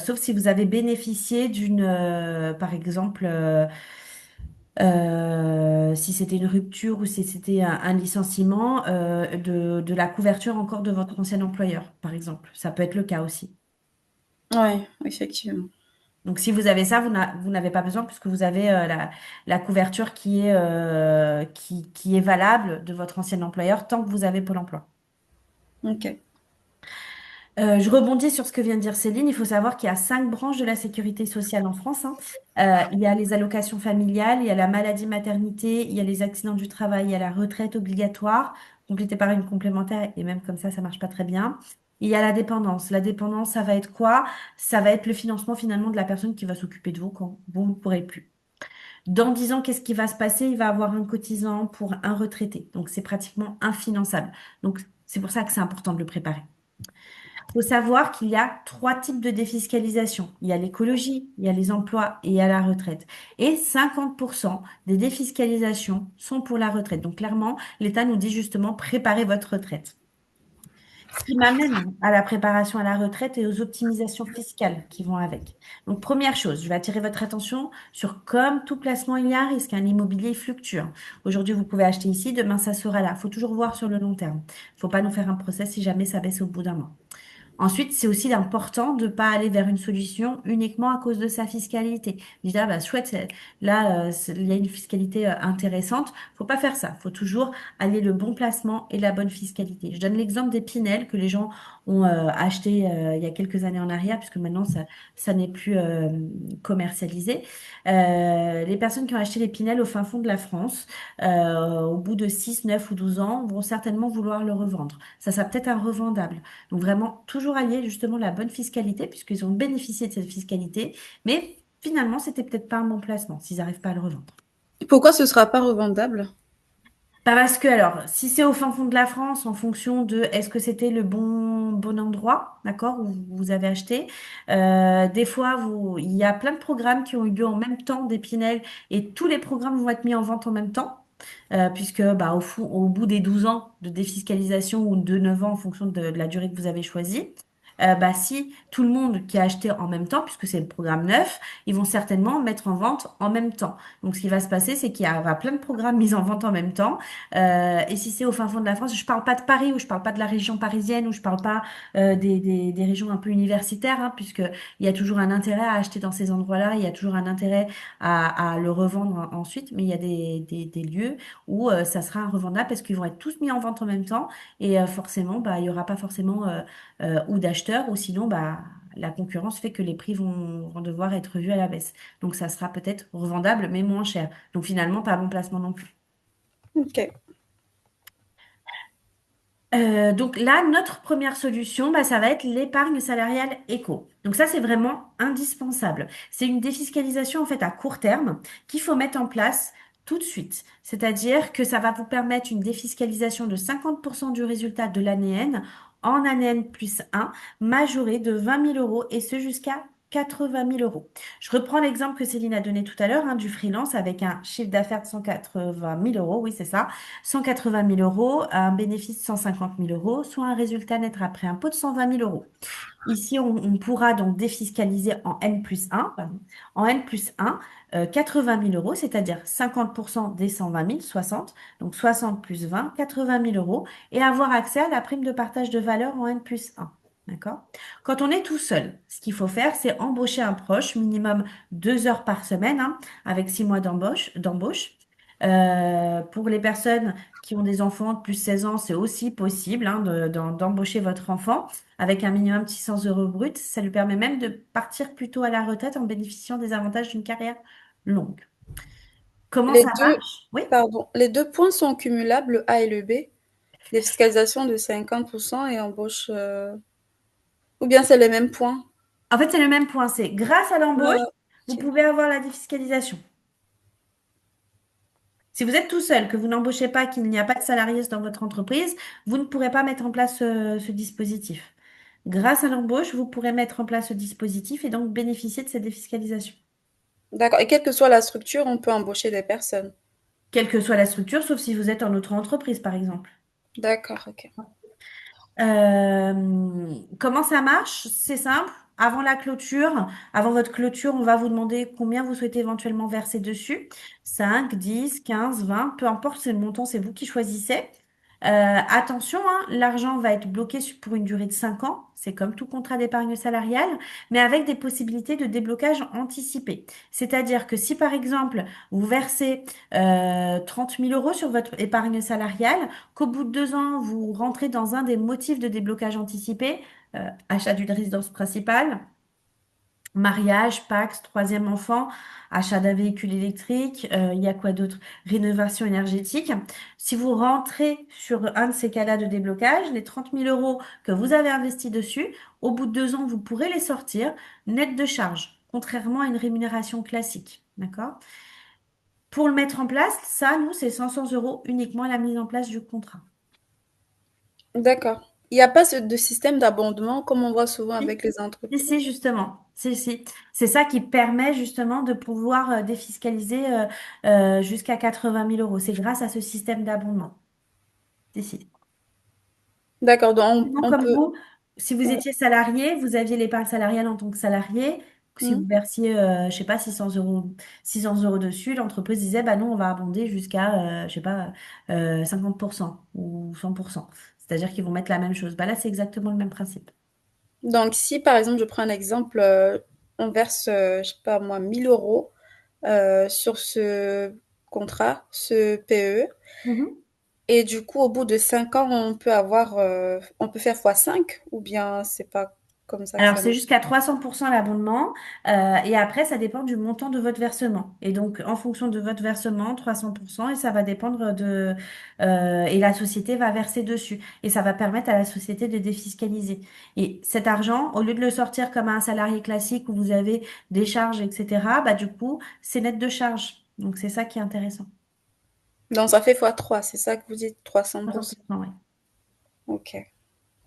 sauf si vous avez bénéficié par exemple, si c'était une rupture ou si c'était un licenciement, de la couverture encore de votre ancien employeur, par exemple. Ça peut être le cas aussi. Ouais, effectivement. Donc, si vous avez ça, vous n'avez pas besoin puisque vous avez la couverture qui est valable de votre ancien employeur tant que vous avez Pôle emploi. Ok. Je rebondis sur ce que vient de dire Céline. Il faut savoir qu'il y a 5 branches de la sécurité sociale en France, hein. Il y a les allocations familiales, il y a la maladie maternité, il y a les accidents du travail, il y a la retraite obligatoire, complétée par une complémentaire, et même comme ça marche pas très bien. Il y a la dépendance. La dépendance, ça va être quoi? Ça va être le financement finalement de la personne qui va s'occuper de vous quand vous ne pourrez plus. Dans 10 ans, qu'est-ce qui va se passer? Il va avoir un cotisant pour un retraité. Donc, c'est pratiquement infinançable. Donc, c'est pour ça que c'est important de le préparer. Il faut savoir qu'il y a 3 types de défiscalisation. Il y a l'écologie, il y a les emplois et il y a la retraite. Et 50% des défiscalisations sont pour la retraite. Donc clairement, l'État nous dit justement préparez votre retraite. Qui m'amène à la préparation à la retraite et aux optimisations fiscales qui vont avec. Donc, première chose, je vais attirer votre attention sur comme tout placement, il y a un risque. L'immobilier fluctue. Aujourd'hui, vous pouvez acheter ici, demain, ça sera là. Il faut toujours voir sur le long terme. Il ne faut pas nous faire un procès si jamais ça baisse au bout d'un mois. Ensuite, c'est aussi important de ne pas aller vers une solution uniquement à cause de sa fiscalité. Dire, ah bah, chouette, là, il y a une fiscalité intéressante. Faut pas faire ça. Faut toujours allier le bon placement et la bonne fiscalité. Je donne l'exemple des Pinel que les gens ont acheté il y a quelques années en arrière, puisque maintenant, ça n'est plus commercialisé. Les personnes qui ont acheté les Pinel au fin fond de la France, au bout de 6, 9 ou 12 ans, vont certainement vouloir le revendre. Ça sera peut-être un revendable. Donc vraiment, toujours allier justement la bonne fiscalité, puisqu'ils ont bénéficié de cette fiscalité, mais finalement, c'était peut-être pas un bon placement s'ils n'arrivent pas à le revendre. Pourquoi ce sera pas revendable? Pas parce que, alors, si c'est au fin fond de la France, en fonction de est-ce que c'était le bon endroit, d'accord, où vous avez acheté. Des fois, il y a plein de programmes qui ont eu lieu en même temps d'Épinel et tous les programmes vont être mis en vente en même temps. Puisque bah, au bout des 12 ans de défiscalisation ou de 9 ans en fonction de la durée que vous avez choisie, bah, si tout le monde qui a acheté en même temps, puisque c'est le programme neuf, ils vont certainement mettre en vente en même temps. Donc ce qui va se passer, c'est qu'il y aura plein de programmes mis en vente en même temps. Et si c'est au fin fond de la France, je parle pas de Paris ou je parle pas de la région parisienne ou je parle pas des régions un peu universitaires, hein, puisque il y a toujours un intérêt à acheter dans ces endroits-là, il y a toujours un intérêt à le revendre ensuite, mais il y a des lieux où ça sera un revendable parce qu'ils vont être tous mis en vente en même temps et forcément, bah, il y aura pas forcément ou d'acheteurs ou sinon, bah, la concurrence fait que les prix vont devoir être revus à la baisse. Donc, ça sera peut-être revendable, mais moins cher. Donc, finalement, pas bon placement non plus. Ok. Donc là, notre première solution, bah, ça va être l'épargne salariale éco. Donc ça, c'est vraiment indispensable. C'est une défiscalisation en fait à court terme qu'il faut mettre en place tout de suite. C'est-à-dire que ça va vous permettre une défiscalisation de 50% du résultat de l'année N en année N plus 1, majoré de 20 000 euros et ce jusqu'à 80 000 euros. Je reprends l'exemple que Céline a donné tout à l'heure, hein, du freelance avec un chiffre d'affaires de 180 000 euros. Oui, c'est ça. 180 000 euros, un bénéfice de 150 000 euros, soit un résultat net après impôt de 120 000 euros. Ici, on pourra donc défiscaliser en N plus 1, pardon, en N plus 1, 80 000 euros, c'est-à-dire 50% des 120 000, 60, donc 60 plus 20, 80 000 euros, et avoir accès à la prime de partage de valeur en N plus 1. D'accord? Quand on est tout seul, ce qu'il faut faire, c'est embaucher un proche, minimum 2 heures par semaine, hein, avec 6 mois d'embauche. Pour les personnes qui ont des enfants de plus de 16 ans, c'est aussi possible hein, d'embaucher votre enfant avec un minimum de 600 euros brut. Ça lui permet même de partir plus tôt à la retraite en bénéficiant des avantages d'une carrière longue. Comment Les ça deux, marche? Oui. pardon, les deux points sont cumulables, le A et le B. Défiscalisation de 50% et embauche. Ou bien c'est les mêmes points. En fait, c'est le même point. C'est grâce à l'embauche, vous Ok. pouvez avoir la défiscalisation. Si vous êtes tout seul, que vous n'embauchez pas, qu'il n'y a pas de salariés dans votre entreprise, vous ne pourrez pas mettre en place ce dispositif. Grâce à l'embauche, vous pourrez mettre en place ce dispositif et donc bénéficier de cette défiscalisation. D'accord. Et quelle que soit la structure, on peut embaucher des personnes. Quelle que soit la structure, sauf si vous êtes en auto-entreprise, par exemple. D'accord, ok. Comment ça marche? C'est simple. Avant la clôture, avant votre clôture, on va vous demander combien vous souhaitez éventuellement verser dessus. 5, 10, 15, 20, peu importe, c'est le montant, c'est vous qui choisissez. Attention, hein, l'argent va être bloqué pour une durée de 5 ans. C'est comme tout contrat d'épargne salariale, mais avec des possibilités de déblocage anticipé. C'est-à-dire que si par exemple vous versez 30 000 euros sur votre épargne salariale, qu'au bout de 2 ans, vous rentrez dans un des motifs de déblocage anticipé, achat d'une résidence principale, mariage, Pacs, troisième enfant, achat d'un véhicule électrique, il y a quoi d'autre? Rénovation énergétique. Si vous rentrez sur un de ces cas-là de déblocage, les 30 000 euros que vous avez investis dessus, au bout de 2 ans, vous pourrez les sortir net de charge, contrairement à une rémunération classique. D'accord? Pour le mettre en place, ça, nous, c'est 500 euros uniquement à la mise en place du contrat. D'accord. Il n'y a pas de système d'abondement comme on voit souvent Si, avec les si, entreprises. justement. Si. C'est ça qui permet justement de pouvoir défiscaliser jusqu'à 80 000 euros. C'est grâce à ce système d'abondement. Si. D'accord, donc Sinon, on comme peut. vous, si vous Ouais. étiez salarié, vous aviez l'épargne salariale en tant que salarié. Si vous Hmm. versiez, je sais pas, 600 euros dessus, l'entreprise disait, bah non, on va abonder jusqu'à, je sais pas, 50% ou 100%. C'est-à-dire qu'ils vont mettre la même chose. Bah là, c'est exactement le même principe. Donc, si par exemple, je prends un exemple, on verse, je sais pas moi, 1 000 € sur ce contrat, ce PE, Mhm. et du coup, au bout de 5 ans, on peut faire x5, ou bien c'est pas comme ça que Alors, ça c'est marche? jusqu'à 300% l'abondement. Et après, ça dépend du montant de votre versement. Et donc, en fonction de votre versement, 300%, et ça va dépendre et la société va verser dessus. Et ça va permettre à la société de défiscaliser. Et cet argent, au lieu de le sortir comme un salarié classique où vous avez des charges, etc., bah, du coup, c'est net de charges. Donc, c'est ça qui est intéressant. Donc, ça fait x3, c'est ça que vous dites, 300%. 300%, oui. Ok,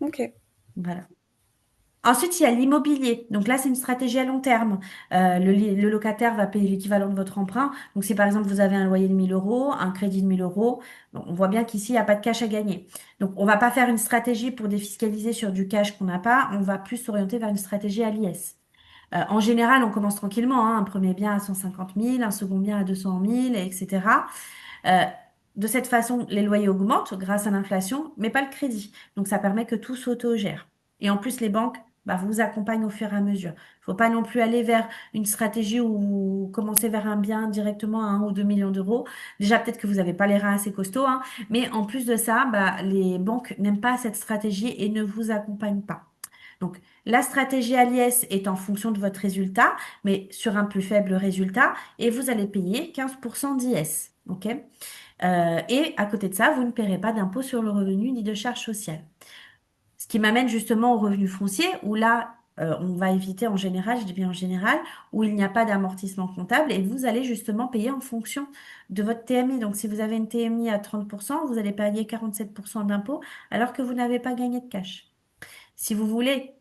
ok. Voilà. Ensuite, il y a l'immobilier. Donc là, c'est une stratégie à long terme. Le locataire va payer l'équivalent de votre emprunt. Donc si par exemple, vous avez un loyer de 1 000 euros, un crédit de 1 000 euros, bon, on voit bien qu'ici, il n'y a pas de cash à gagner. Donc on va pas faire une stratégie pour défiscaliser sur du cash qu'on n'a pas. On va plus s'orienter vers une stratégie à l'IS. En général, on commence tranquillement, hein. Un premier bien à 150 000, un second bien à 200 000, etc. Euh, de cette façon, les loyers augmentent grâce à l'inflation, mais pas le crédit. Donc, ça permet que tout s'autogère. Et en plus, les banques bah, vous accompagnent au fur et à mesure. Il faut pas non plus aller vers une stratégie où vous commencez vers un bien directement à 1 ou 2 millions d'euros. Déjà, peut-être que vous n'avez pas les reins assez costauds, hein, mais en plus de ça, bah, les banques n'aiment pas cette stratégie et ne vous accompagnent pas. Donc, la stratégie à l'IS est en fonction de votre résultat, mais sur un plus faible résultat, et vous allez payer 15% d'IS. OK? Et à côté de ça, vous ne paierez pas d'impôt sur le revenu ni de charges sociales. Ce qui m'amène justement au revenu foncier, où là, on va éviter en général, je dis bien en général, où il n'y a pas d'amortissement comptable et vous allez justement payer en fonction de votre TMI. Donc, si vous avez une TMI à 30%, vous allez payer 47% d'impôt alors que vous n'avez pas gagné de cash. Si vous voulez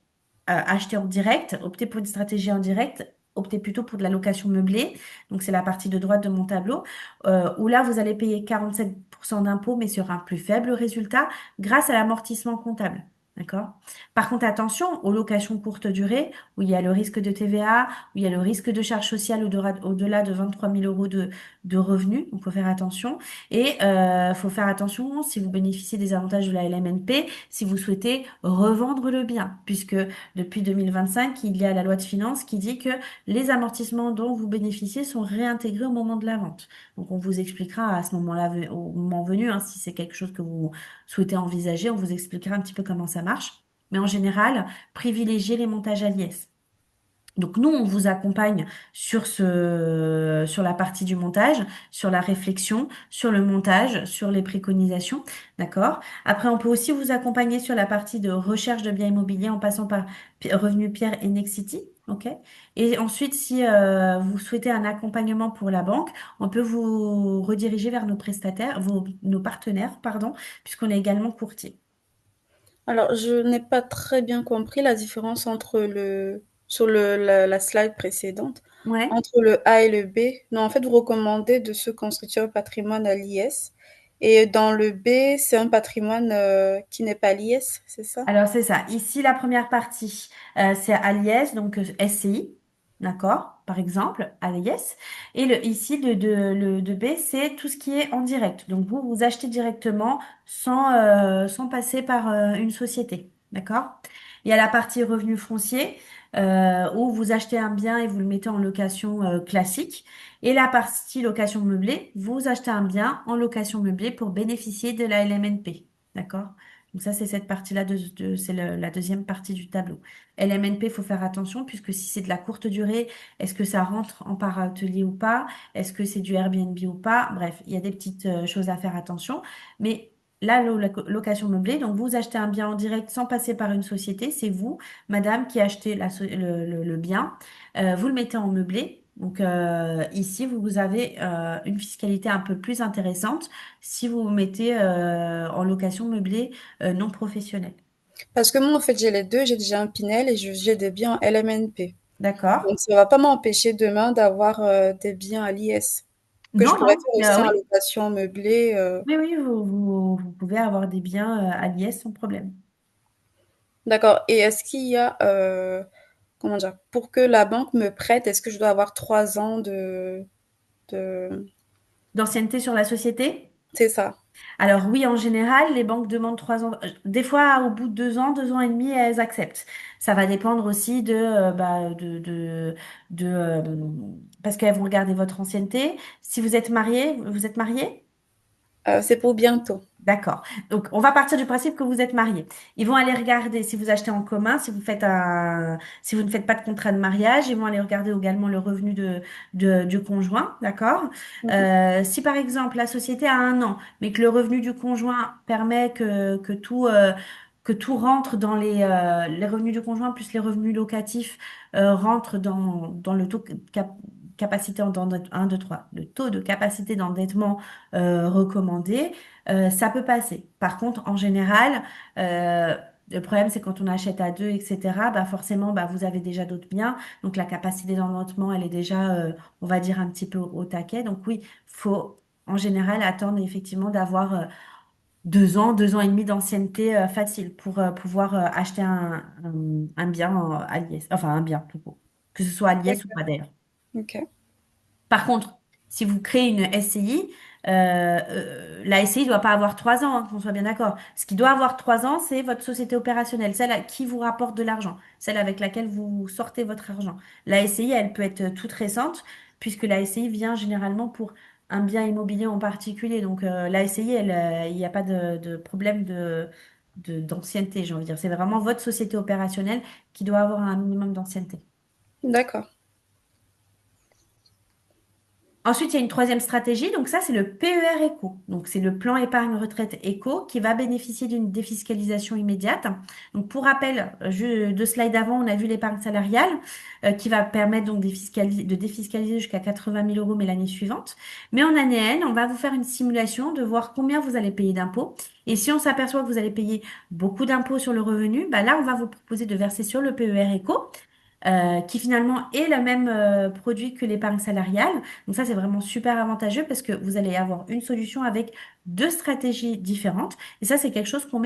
acheter en direct, optez pour une stratégie en direct, optez plutôt pour de la location meublée. Donc, c'est la partie de droite de mon tableau, où là, vous allez payer 47% d'impôts, mais sur un plus faible résultat grâce à l'amortissement comptable. D'accord? Par contre, attention aux locations courte durée, où il y a le risque de TVA, où il y a le risque de charges sociales au-delà de 23 000 euros de revenus. Donc, il faut faire attention. Et faut faire attention si vous bénéficiez des avantages de la LMNP, si vous souhaitez revendre le bien, puisque depuis 2025, il y a la loi de finances qui dit que les amortissements dont vous bénéficiez sont réintégrés au moment de la vente. Donc, on vous expliquera à ce moment-là, au moment venu, hein, si c'est quelque chose que vous souhaitez envisager, on vous expliquera un petit peu comment ça marche. Mais en général, privilégiez les montages à l'IS. Donc nous, on vous accompagne sur la partie du montage, sur la réflexion, sur le montage, sur les préconisations, d'accord? Après, on peut aussi vous accompagner sur la partie de recherche de biens immobiliers en passant par Revenu Pierre et Nexity, ok? Et ensuite, si vous souhaitez un accompagnement pour la banque, on peut vous rediriger vers nos prestataires, nos partenaires, pardon, puisqu'on est également courtier. Alors, je n'ai pas très bien compris la différence entre sur la slide précédente, Ouais. entre le A et le B. Non, en fait, vous recommandez de se constituer un patrimoine à l'IS. Et dans le B, c'est un patrimoine qui n'est pas l'IS, c'est ça? Alors, c'est ça. Ici, la première partie, c'est à l'IS, donc SCI, d'accord, par exemple, à l'IS. Et ici, le de B, c'est tout ce qui est en direct. Donc, vous achetez directement sans passer par une société, d'accord? Il y a la partie revenu foncier, où vous achetez un bien et vous le mettez en location classique. Et la partie location meublée, vous achetez un bien en location meublée pour bénéficier de la LMNP, d'accord? Donc ça, c'est cette partie-là, c'est la deuxième partie du tableau. LMNP, il faut faire attention puisque si c'est de la courte durée, est-ce que ça rentre en para-atelier ou pas? Est-ce que c'est du Airbnb ou pas? Bref, il y a des petites choses à faire attention. Mais là, la location meublée, donc vous achetez un bien en direct sans passer par une société, c'est vous, madame, qui achetez le bien. Vous le mettez en meublé. Donc ici, vous avez une fiscalité un peu plus intéressante si vous vous mettez en location meublée non professionnelle. Parce que moi, en fait, j'ai les deux. J'ai déjà un Pinel et j'ai des biens en LMNP. D'accord? Donc, ça va pas m'empêcher demain d'avoir des biens à l'IS. Que je Non, pourrais non, faire aussi en oui, location meublée. oui, oui, vous pouvez avoir des biens à l'IS sans problème. D'accord. Et est-ce qu'il y a, comment dire, pour que la banque me prête, est-ce que je dois avoir 3 ans de... D'ancienneté sur la société? C'est ça. Alors oui, en général, les banques demandent 3 ans. Des fois, au bout de 2 ans, 2 ans et demi, elles acceptent. Ça va dépendre aussi parce qu'elles vont regarder votre ancienneté. Si vous êtes marié? C'est pour bientôt. D'accord. Donc, on va partir du principe que vous êtes marié. Ils vont aller regarder si vous achetez en commun, si vous ne faites pas de contrat de mariage. Ils vont aller regarder également le revenu du conjoint, d'accord? Mhm. Si par exemple la société a 1 an, mais que le revenu du conjoint permet que tout rentre dans les revenus du conjoint plus les revenus locatifs rentrent dans le taux capacité d'endettement, 1, 2, 3, le taux de capacité d'endettement recommandé, ça peut passer. Par contre, en général, euh, le problème, c'est quand on achète à deux, etc., bah forcément, bah, vous avez déjà d'autres biens. Donc, la capacité d'endettement, elle est déjà, on va dire, un petit peu au taquet. Donc, oui, faut en général attendre effectivement d'avoir 2 ans, 2 ans et demi d'ancienneté facile pour pouvoir acheter un bien à l'IS. Enfin, un bien, tout court. Que ce soit à l'IS ou D'accord. pas d'ailleurs. Ok. Par contre, si vous créez une SCI, la SCI ne doit pas avoir 3 ans, hein, qu'on soit bien d'accord. Ce qui doit avoir 3 ans, c'est votre société opérationnelle, celle qui vous rapporte de l'argent, celle avec laquelle vous sortez votre argent. La SCI, elle peut être toute récente, puisque la SCI vient généralement pour un bien immobilier en particulier. Donc la SCI, il n'y a pas de problème d'ancienneté, j'ai envie de dire. C'est vraiment votre société opérationnelle qui doit avoir un minimum d'ancienneté. D'accord. Ensuite, il y a une troisième stratégie. Donc ça, c'est le PER éco. Donc c'est le plan épargne retraite éco qui va bénéficier d'une défiscalisation immédiate. Donc pour rappel, de slide avant, on a vu l'épargne salariale qui va permettre donc de défiscaliser jusqu'à 80 000 euros mais l'année suivante. Mais en année N, on va vous faire une simulation de voir combien vous allez payer d'impôts. Et si on s'aperçoit que vous allez payer beaucoup d'impôts sur le revenu, bah là, on va vous proposer de verser sur le PER éco. Qui finalement est le même produit que l'épargne salariale. Donc ça, c'est vraiment super avantageux parce que vous allez avoir une solution avec deux stratégies différentes. Et ça, c'est quelque chose qu'on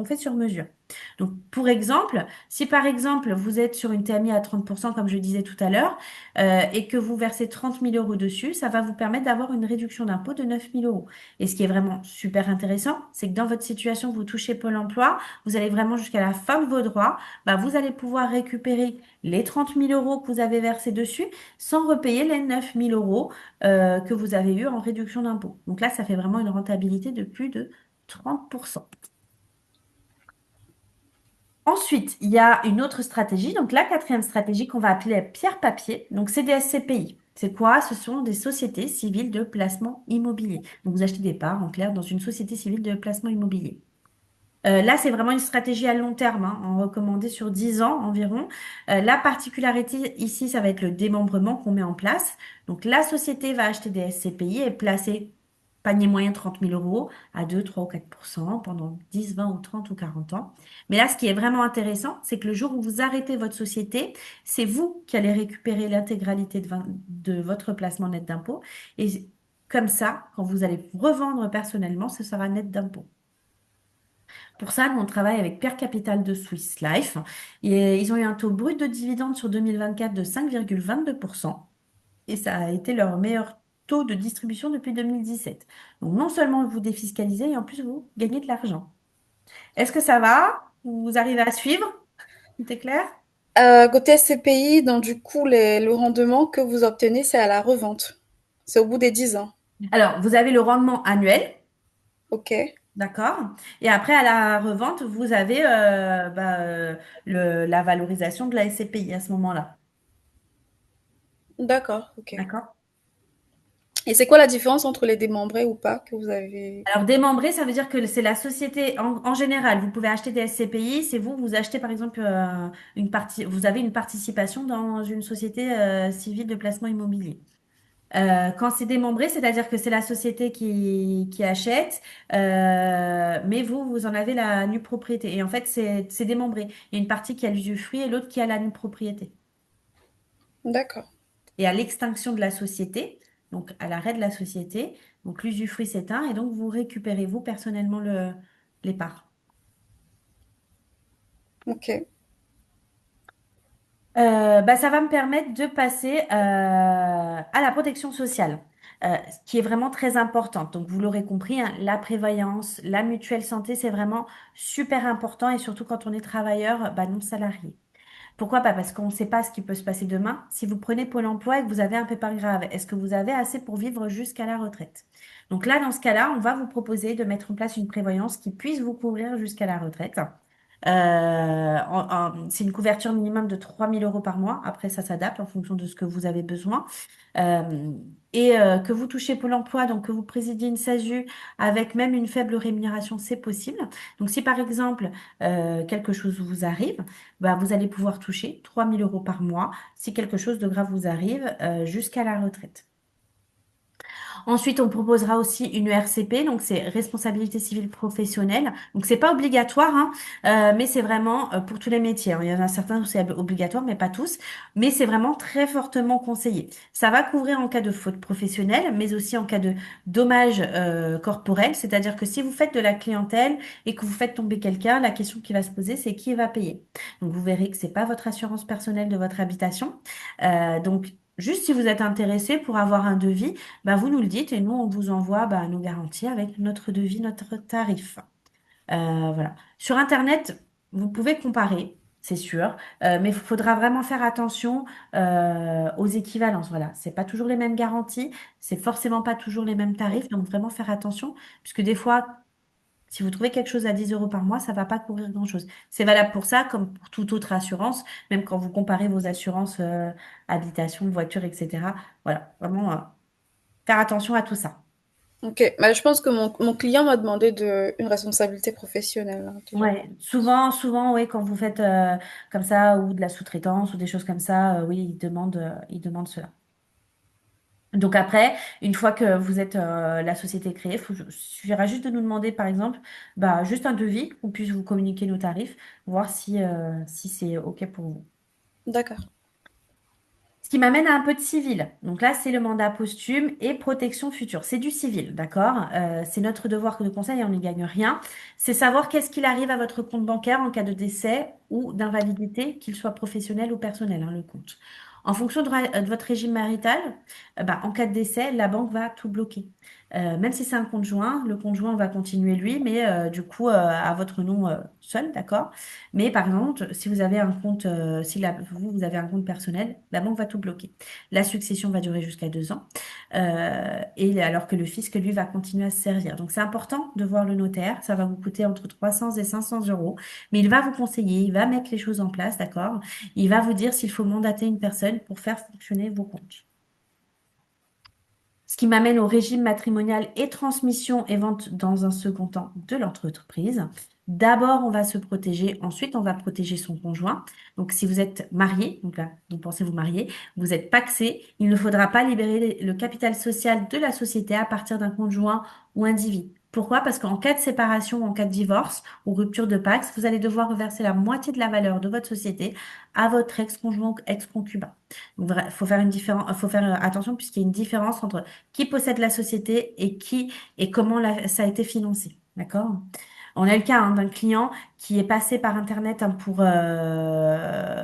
fait sur mesure. Donc, pour exemple, si par exemple, vous êtes sur une TMI à 30%, comme je disais tout à l'heure, et que vous versez 30 000 euros dessus, ça va vous permettre d'avoir une réduction d'impôt de 9 000 euros. Et ce qui est vraiment super intéressant, c'est que dans votre situation, vous touchez Pôle emploi, vous allez vraiment jusqu'à la fin de vos droits, bah, vous allez pouvoir récupérer les 30 000 euros que vous avez versés dessus sans repayer les 9 000 euros que vous avez eu en réduction d'impôt. Donc là, ça fait vraiment une rentabilité de plus de 30%. Ensuite, il y a une autre stratégie, donc la quatrième stratégie qu'on va appeler la pierre-papier. Donc c'est des SCPI. C'est quoi? Ce sont des sociétés civiles de placement immobilier. Donc vous achetez des parts, en clair, dans une société civile de placement immobilier. Là, c'est vraiment une stratégie à long terme, hein, en recommandé sur 10 ans environ. La particularité ici, ça va être le démembrement qu'on met en place. Donc, la société va acheter des SCPI et placer panier moyen 30 000 euros à 2, 3 ou 4% pendant 10, 20 ou 30 ou 40 ans. Mais là, ce qui est vraiment intéressant, c'est que le jour où vous arrêtez votre société, c'est vous qui allez récupérer l'intégralité de votre placement net d'impôt. Et comme ça, quand vous allez revendre personnellement, ce sera net d'impôt. Pour ça, nous, on travaille avec Pierre Capital de Swiss Life. Et ils ont eu un taux brut de dividende sur 2024 de 5,22%. Et ça a été leur meilleur taux de distribution depuis 2017. Donc, non seulement vous défiscalisez, et en plus, vous gagnez de l'argent. Est-ce que ça va? Vous arrivez à suivre? C'est clair? Côté SCPI, donc du coup, le rendement que vous obtenez, c'est à la revente. C'est au bout des 10 ans. Alors, vous avez le rendement annuel. Ok. D'accord. Et après, à la revente, vous avez la valorisation de la SCPI à ce moment-là. D'accord, ok. D'accord. Et c'est quoi la différence entre les démembrés ou pas que vous avez? Alors, démembré, ça veut dire que c'est la société en général. Vous pouvez acheter des SCPI, c'est vous, vous achetez par exemple une partie, vous avez une participation dans une société civile de placement immobilier. Quand c'est démembré, c'est-à-dire que c'est la société qui achète, mais vous en avez la nue propriété. Et en fait, c'est démembré. Il y a une partie qui a l'usufruit et l'autre qui a la nue propriété. D'accord. Et à l'extinction de la société, donc à l'arrêt de la société. Donc l'usufruit s'éteint et donc vous récupérez vous personnellement les parts. Ok. Ça va me permettre de passer à la protection sociale, qui est vraiment très importante. Donc, vous l'aurez compris, hein, la prévoyance, la mutuelle santé, c'est vraiment super important et surtout quand on est travailleur non salarié. Pourquoi pas? Parce qu'on ne sait pas ce qui peut se passer demain. Si vous prenez Pôle emploi et que vous avez un pépin grave, est-ce que vous avez assez pour vivre jusqu'à la retraite? Donc là, dans ce cas-là, on va vous proposer de mettre en place une prévoyance qui puisse vous couvrir jusqu'à la retraite. C'est une couverture minimum de 3 000 € par mois. Après, ça s'adapte en fonction de ce que vous avez besoin. Euh, que vous touchez Pôle emploi, donc que vous présidiez une SASU avec même une faible rémunération, c'est possible. Donc si par exemple quelque chose vous arrive, vous allez pouvoir toucher 3 000 € par mois si quelque chose de grave vous arrive jusqu'à la retraite. Ensuite, on proposera aussi une RCP, donc c'est responsabilité civile professionnelle. Donc c'est pas obligatoire, hein, mais c'est vraiment pour tous les métiers, hein. Il y en a certains où c'est obligatoire, mais pas tous. Mais c'est vraiment très fortement conseillé. Ça va couvrir en cas de faute professionnelle, mais aussi en cas de dommage corporel. C'est-à-dire que si vous faites de la clientèle et que vous faites tomber quelqu'un, la question qui va se poser, c'est qui va payer. Donc vous verrez que c'est pas votre assurance personnelle de votre habitation. Donc juste si vous êtes intéressé pour avoir un devis, vous nous le dites et nous, on vous envoie nos garanties avec notre devis, notre tarif. Voilà. Sur Internet, vous pouvez comparer, c'est sûr, mais il faudra vraiment faire attention aux équivalences. Voilà, c'est pas toujours les mêmes garanties, c'est forcément pas toujours les mêmes tarifs, donc vraiment faire attention, puisque des fois, si vous trouvez quelque chose à 10 € par mois, ça va pas couvrir grand-chose. C'est valable pour ça, comme pour toute autre assurance, même quand vous comparez vos assurances habitation, voiture, etc. Voilà, vraiment faire attention à tout ça. Ok. Je pense que mon client m'a demandé une responsabilité professionnelle, hein, déjà. Ouais, souvent, oui, quand vous faites comme ça, ou de la sous-traitance, ou des choses comme ça, oui, ils demandent cela. Donc après, une fois que vous êtes la société créée, suffira juste de nous demander, par exemple, juste un devis, qu'on puisse vous communiquer nos tarifs, voir si c'est OK pour vous. D'accord. Ce qui m'amène à un peu de civil. Donc là, c'est le mandat posthume et protection future. C'est du civil, d'accord? C'est notre devoir de conseil et on n'y gagne rien. C'est savoir qu'est-ce qu'il arrive à votre compte bancaire en cas de décès ou d'invalidité, qu'il soit professionnel ou personnel, hein, le compte. En fonction de votre régime marital, en cas de décès, la banque va tout bloquer. Même si c'est un conjoint, le conjoint va continuer lui, mais du coup, à votre nom seul, d'accord? Mais par exemple, si vous avez un compte, si vous avez un compte personnel, la banque va tout bloquer. La succession va durer jusqu'à 2 ans, et alors que le fisc, lui, va continuer à se servir. Donc c'est important de voir le notaire. Ça va vous coûter entre 300 et 500 €, mais il va vous conseiller, il va mettre les choses en place, d'accord? Il va vous dire s'il faut mandater une personne pour faire fonctionner vos comptes. Ce qui m'amène au régime matrimonial et transmission et vente dans un second temps de l'entreprise. D'abord, on va se protéger, ensuite, on va protéger son conjoint. Donc, si vous êtes marié, donc là, vous pensez vous marier, vous êtes pacsé, il ne faudra pas libérer le capital social de la société à partir d'un conjoint ou individu. Pourquoi? Parce qu'en cas de séparation, en cas de divorce ou rupture de Pacs, vous allez devoir reverser la moitié de la valeur de votre société à votre ex-conjoint ou ex-concubin. Donc, il faut faire faut faire attention puisqu'il y a une différence entre qui possède la société et qui et comment ça a été financé. D'accord? On a le cas d'un client qui est passé par Internet pour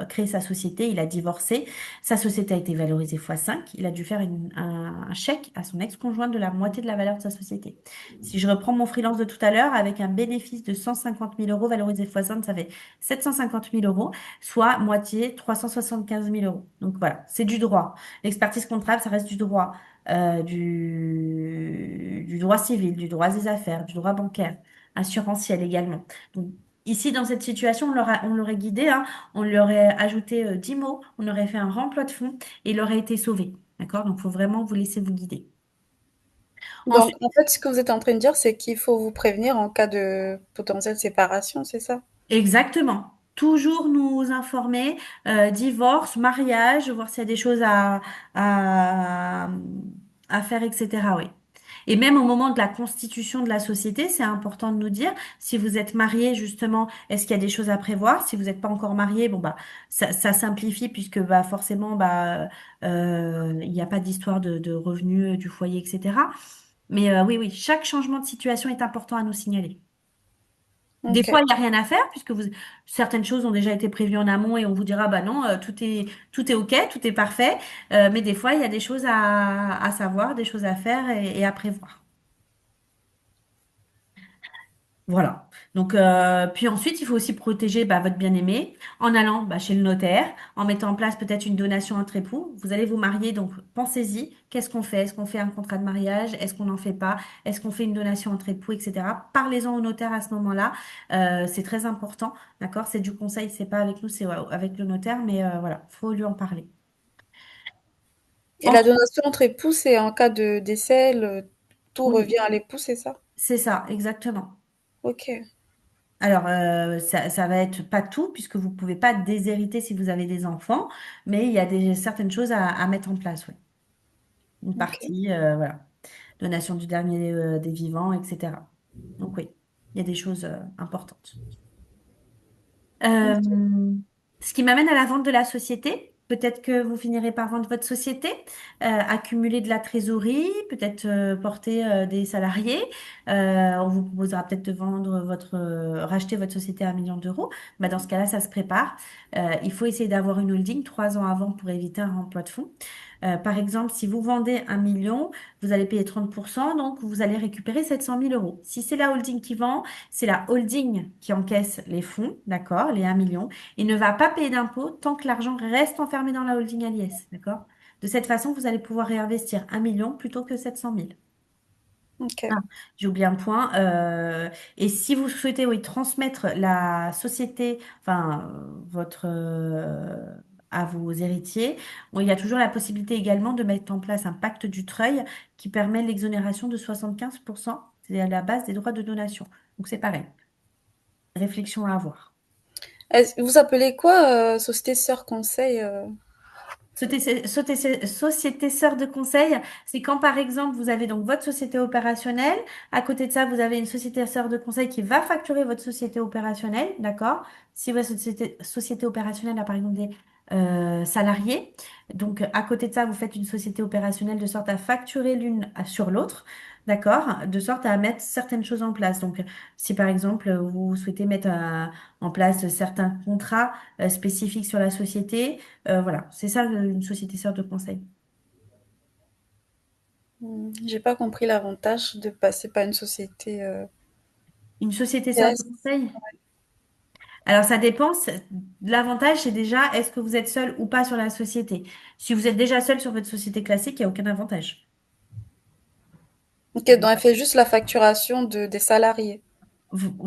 créer sa société. Il a divorcé. Sa société a été valorisée x5. Il a dû faire un chèque à son ex-conjoint de la moitié de la valeur de sa société. Si je reprends mon freelance de tout à l'heure, avec un bénéfice de 150 000 € valorisé x5, ça fait 750 000 €, soit moitié 375 000 €. Donc voilà, c'est du droit. L'expertise comptable, ça reste du droit du droit civil, du droit des affaires, du droit bancaire, assurantiel également. Donc, ici, dans cette situation, on l'aurait guidé, hein, on lui aurait ajouté 10 mots, on aurait fait un remploi de fonds et il aurait été sauvé. D'accord? Donc, il faut vraiment vous laisser vous guider. Donc, Ensuite, en fait, ce que vous êtes en train de dire, c'est qu'il faut vous prévenir en cas de potentielle séparation, c'est ça? exactement. Toujours nous informer, divorce, mariage, voir s'il y a des choses à, à faire, etc. Oui. Et même au moment de la constitution de la société, c'est important de nous dire si vous êtes marié, justement, est-ce qu'il y a des choses à prévoir? Si vous n'êtes pas encore marié, bon bah ça simplifie puisque bah forcément bah il n'y a pas d'histoire de revenus du foyer, etc. Mais oui, oui, chaque changement de situation est important à nous signaler. Des Ok. fois, il n'y a rien à faire puisque certaines choses ont déjà été prévues en amont et on vous dira, bah non, tout est OK, tout est parfait. Mais des fois, il y a des choses à savoir, des choses à faire et à prévoir. Voilà. Donc, puis ensuite, il faut aussi protéger bah, votre bien-aimé en allant bah, chez le notaire, en mettant en place peut-être une donation entre époux. Vous allez vous marier, donc pensez-y. Qu'est-ce qu'on fait? Est-ce qu'on fait un contrat de mariage? Est-ce qu'on n'en fait pas? Est-ce qu'on fait une donation entre époux, etc. Parlez-en au notaire à ce moment-là. C'est très important, d'accord? C'est du conseil, c'est pas avec nous, c'est avec le notaire, mais voilà, faut lui en parler. Et la donation entre époux, c'est en cas de décès, tout Oui, revient à l'époux, c'est ça? c'est ça, exactement. Ok. Alors, ça va être pas tout, puisque vous pouvez pas déshériter si vous avez des enfants, mais il y a certaines choses à mettre en place, oui. Une Ok. partie, voilà, donation du dernier des vivants, etc. Donc oui, il y a des choses importantes. Ok. Euh, Ce qui m'amène à la vente de la société. Peut-être que vous finirez par vendre votre société, accumuler de la trésorerie, peut-être porter des salariés. On vous proposera peut-être de vendre racheter votre société à 1 million d'euros. Bah, dans ce cas-là, ça se prépare. Il faut essayer d'avoir une holding 3 ans avant pour éviter un remploi de fonds. Par exemple, si vous vendez 1 million, vous allez payer 30%, donc vous allez récupérer 700 000 euros. Si c'est la holding qui vend, c'est la holding qui encaisse les fonds, d'accord, les 1 million, et ne va pas payer d'impôts tant que l'argent reste enfermé dans la holding à l'IS, d'accord? De cette façon, vous allez pouvoir réinvestir 1 million plutôt que 700 000. Ah, Ok. j'ai oublié un point. Et si vous souhaitez, oui, transmettre la société, enfin, à vos héritiers, bon, il y a toujours la possibilité également de mettre en place un pacte du treuil qui permet l'exonération de 75%. C'est à la base des droits de donation. Donc c'est pareil. Réflexion à avoir. Vous appelez quoi, société sœur conseil? Société sœur de conseil, c'est quand par exemple vous avez donc votre société opérationnelle, à côté de ça vous avez une société sœur de conseil qui va facturer votre société opérationnelle, d'accord? Si votre société opérationnelle a par exemple des salariés, donc à côté de ça vous faites une société opérationnelle de sorte à facturer l'une sur l'autre, d'accord? De sorte à mettre certaines choses en place. Donc si par exemple vous souhaitez mettre en place certains contrats spécifiques sur la société, voilà, c'est ça une société sœur de conseil. J'ai pas compris l'avantage de passer par une société, Une société sœur de tierce. conseil? Alors ça dépend. L'avantage, c'est déjà, est-ce que vous êtes seul ou pas sur la société? Si vous êtes déjà seul sur votre société classique, il n'y a aucun avantage. OK, donc elle fait juste la facturation des salariés.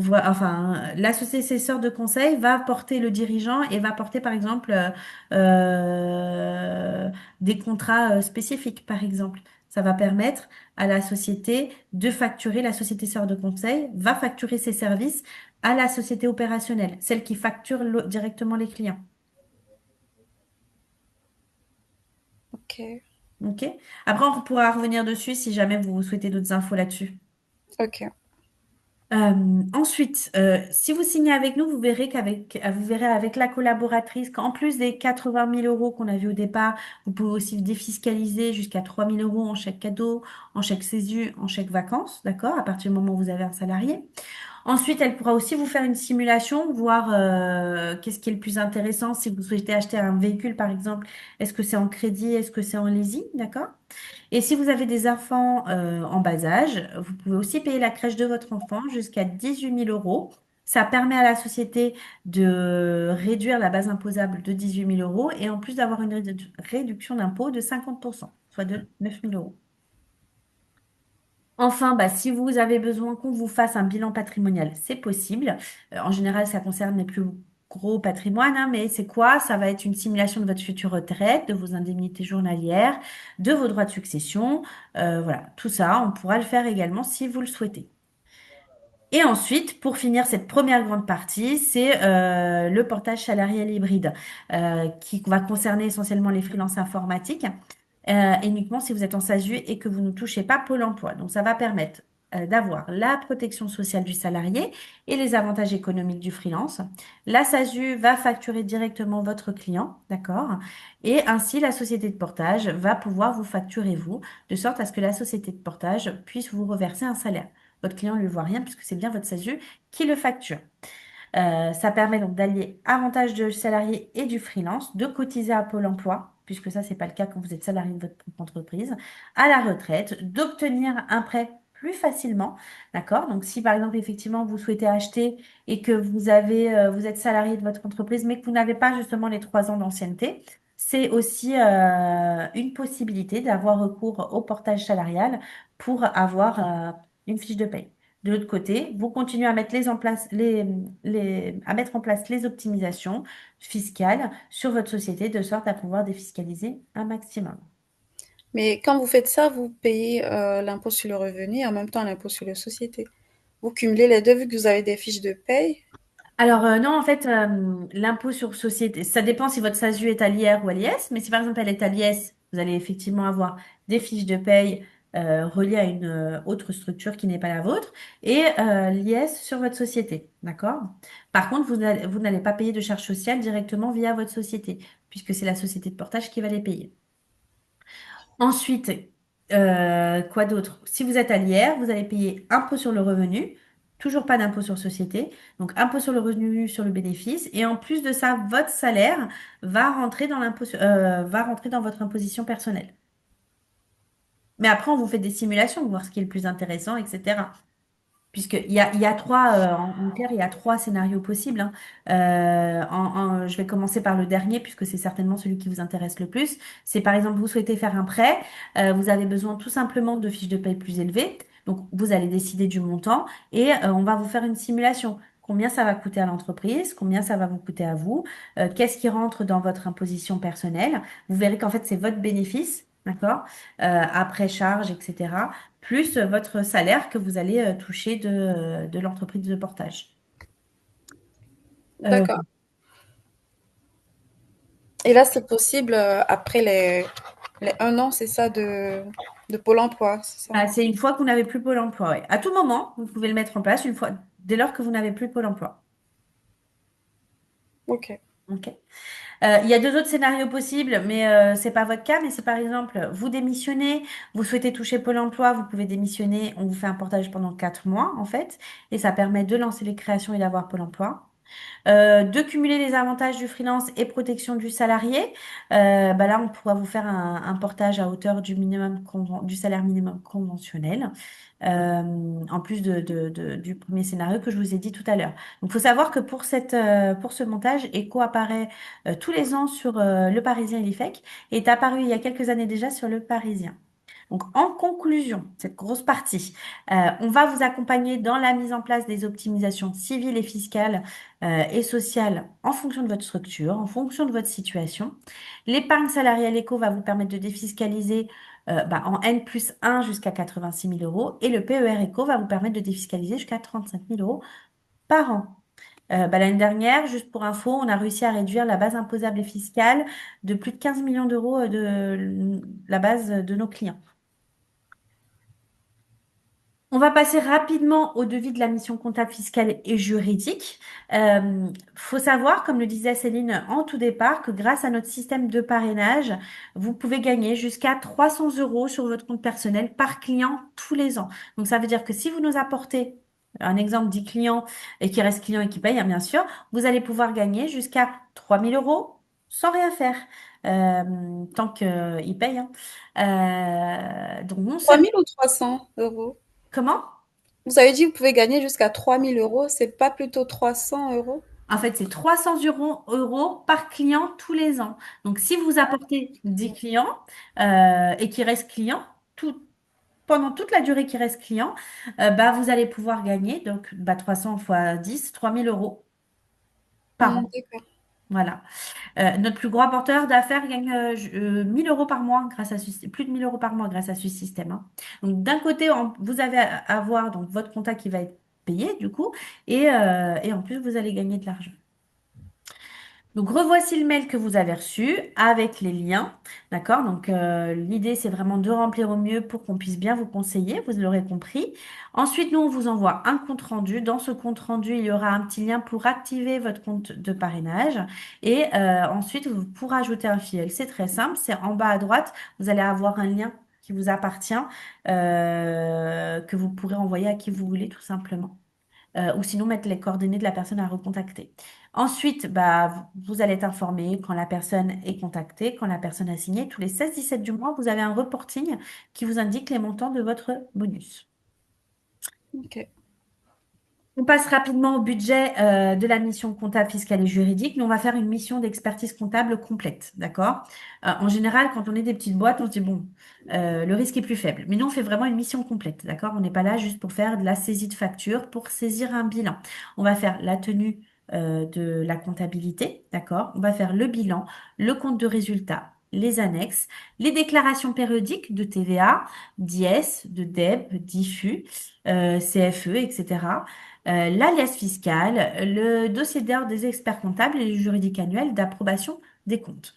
Enfin, la société sœur de conseil va porter le dirigeant et va porter, par exemple, des contrats spécifiques, par exemple. Ça va permettre à la société de facturer, la société sœur de conseil va facturer ses services à la société opérationnelle, celle qui facture directement les clients. OK. OK? Après, on pourra revenir dessus si jamais vous souhaitez d'autres infos là-dessus. OK. Ensuite, si vous signez avec nous, vous verrez avec la collaboratrice qu'en plus des 80 000 euros qu'on a vu au départ, vous pouvez aussi défiscaliser jusqu'à 3 000 euros en chèque cadeau, en chèque CESU, en chèque vacances, d'accord, à partir du moment où vous avez un salarié. Ensuite, elle pourra aussi vous faire une simulation, voir qu'est-ce qui est le plus intéressant si vous souhaitez acheter un véhicule, par exemple. Est-ce que c'est en crédit, est-ce que c'est en leasing, d'accord? Et si vous avez des enfants en bas âge, vous pouvez aussi payer la crèche de votre enfant jusqu'à 18 000 euros. Ça permet à la société de réduire la base imposable de 18 000 euros et en plus d'avoir une réduction d'impôt de 50%, soit de 9 000 euros. Enfin, bah, si vous avez besoin qu'on vous fasse un bilan patrimonial, c'est possible. En général, ça concerne les plus gros patrimoines, hein, mais c'est quoi? Ça va être une simulation de votre future retraite, de vos indemnités journalières, de vos droits de succession. Voilà, tout ça, on pourra le faire également si vous le souhaitez. Et ensuite, pour finir cette première grande partie, c'est le portage salarial hybride qui va concerner essentiellement les freelances informatiques. uniquement si vous êtes en SASU et que vous ne touchez pas Pôle emploi. Donc, ça va permettre d'avoir la protection sociale du salarié et les avantages économiques du freelance. La SASU va facturer directement votre client, d'accord? Et ainsi, la société de portage va pouvoir vous facturer vous, de sorte à ce que la société de portage puisse vous reverser un salaire. Votre client ne le voit rien puisque c'est bien votre SASU qui le facture. Ça permet donc d'allier avantage du salarié et du freelance, de cotiser à Pôle emploi, puisque ça, c'est pas le cas quand vous êtes salarié de votre propre entreprise, à la retraite, d'obtenir un prêt plus facilement, d'accord? Donc, si par exemple, effectivement, vous souhaitez acheter et que vous êtes salarié de votre entreprise, mais que vous n'avez pas justement les 3 ans d'ancienneté, c'est aussi une possibilité d'avoir recours au portage salarial pour avoir une fiche de paie. De l'autre côté, vous continuez à mettre à mettre en place les optimisations fiscales sur votre société de sorte à pouvoir défiscaliser un maximum. Mais quand vous faites ça, vous payez l'impôt sur le revenu et en même temps l'impôt sur les sociétés. Vous cumulez les deux vu que vous avez des fiches de paye. Alors non, en fait, l'impôt sur société, ça dépend si votre SASU est à l'IR ou à l'IS, mais si par exemple elle est à l'IS, vous allez effectivement avoir des fiches de paye reliées à une autre structure qui n'est pas la vôtre et l'IS sur votre société, d'accord? Par contre, vous n'allez pas payer de charges sociales directement via votre société, puisque c'est la société de portage qui va les payer. Ensuite, quoi d'autre? Si vous êtes à l'IR, vous allez payer impôt sur le revenu, toujours pas d'impôt sur société, donc impôt sur le revenu sur le bénéfice, et en plus de ça, votre salaire va rentrer dans votre imposition personnelle. Mais après, on vous fait des simulations, voir ce qui est le plus intéressant, etc. Il y a trois, en clair, il y a 3 scénarios possibles, hein. Je vais commencer par le dernier, puisque c'est certainement celui qui vous intéresse le plus. C'est par exemple, vous souhaitez faire un prêt, vous avez besoin tout simplement de fiches de paie plus élevées. Donc, vous allez décider du montant et on va vous faire une simulation. Combien ça va coûter à l'entreprise, combien ça va vous coûter à vous, qu'est-ce qui rentre dans votre imposition personnelle. Vous verrez qu'en fait, c'est votre bénéfice, d'accord, après charge, etc plus votre salaire que vous allez toucher de l'entreprise de portage. Euh, D'accord. Et là, c'est possible après les 1 an, c'est ça, de Pôle emploi, c'est ça? c'est une fois que vous n'avez plus Pôle emploi. Ouais. À tout moment, vous pouvez le mettre en place une fois, dès lors que vous n'avez plus Pôle emploi. Ok. Ok. Il y a 2 autres scénarios possibles, mais c'est pas votre cas. Mais c'est par exemple, vous démissionnez, vous souhaitez toucher Pôle emploi, vous pouvez démissionner, on vous fait un portage pendant 4 mois en fait, et ça permet de lancer les créations et d'avoir Pôle emploi. De cumuler les avantages du freelance et protection du salarié. Bah là, on pourra vous faire un portage à hauteur du salaire minimum conventionnel, en plus du premier scénario que je vous ai dit tout à l'heure. Donc, il faut savoir que pour ce montage, Eco apparaît tous les ans sur Le Parisien et l'IFEC et est apparu il y a quelques années déjà sur Le Parisien. Donc, en conclusion, cette grosse partie, on va vous accompagner dans la mise en place des optimisations civiles et fiscales et sociales en fonction de votre structure, en fonction de votre situation. L'épargne salariale éco va vous permettre de défiscaliser en N+1 jusqu'à 86 000 euros et le PER éco va vous permettre de défiscaliser jusqu'à 35 000 euros par an. L'année dernière, juste pour info, on a réussi à réduire la base imposable et fiscale de plus de 15 millions d'euros de la base de nos clients. On va passer rapidement au devis de la mission comptable fiscale et juridique. Faut savoir, comme le disait Céline en tout départ, que grâce à notre système de parrainage, vous pouvez gagner jusqu'à 300 euros sur votre compte personnel par client tous les ans. Donc ça veut dire que si vous nous apportez un exemple 10 clients et qui reste client et qui paye, hein, bien sûr, vous allez pouvoir gagner jusqu'à 3000 euros sans rien faire, tant qu'il paye, hein. Donc non Trois seulement... mille ou 300 euros? Comment? Vous avez dit que vous pouvez gagner jusqu'à 3 000 euros, c'est pas plutôt 300 euros? En fait, c'est 300 euros par client tous les ans. Donc, si vous apportez 10 clients et qui restent clients pendant toute la durée qui reste client, vous allez pouvoir gagner donc 300 fois 10, 3000 euros par an. D'accord. Voilà. Notre plus gros apporteur d'affaires gagne 1000 euros par mois grâce à plus de 1000 euros par mois grâce à ce système, hein. Donc, d'un côté, vous avez à avoir donc, votre compta qui va être payé du coup et en plus, vous allez gagner de l'argent. Donc, revoici le mail que vous avez reçu avec les liens. D'accord? Donc, l'idée, c'est vraiment de remplir au mieux pour qu'on puisse bien vous conseiller. Vous l'aurez compris. Ensuite, nous, on vous envoie un compte rendu. Dans ce compte rendu, il y aura un petit lien pour activer votre compte de parrainage. Et ensuite, vous pourrez ajouter un filleul. C'est très simple. C'est en bas à droite. Vous allez avoir un lien qui vous appartient, que vous pourrez envoyer à qui vous voulez, tout simplement, ou sinon mettre les coordonnées de la personne à recontacter. Ensuite, bah, vous allez être informé quand la personne est contactée, quand la personne a signé. Tous les 16-17 du mois, vous avez un reporting qui vous indique les montants de votre bonus. Ok. On passe rapidement au budget de la mission comptable, fiscale et juridique. Nous, on va faire une mission d'expertise comptable complète, d'accord? En général, quand on est des petites boîtes, on se dit, bon, le risque est plus faible. Mais nous, on fait vraiment une mission complète, d'accord? On n'est pas là juste pour faire de la saisie de facture, pour saisir un bilan. On va faire la tenue de la comptabilité, d'accord? On va faire le bilan, le compte de résultat, les annexes, les déclarations périodiques de TVA, d'IS, de DEB, d'IFU, CFE, etc. L'alias fiscal, le dossier d'ordre des experts comptables et le juridique annuel d'approbation des comptes.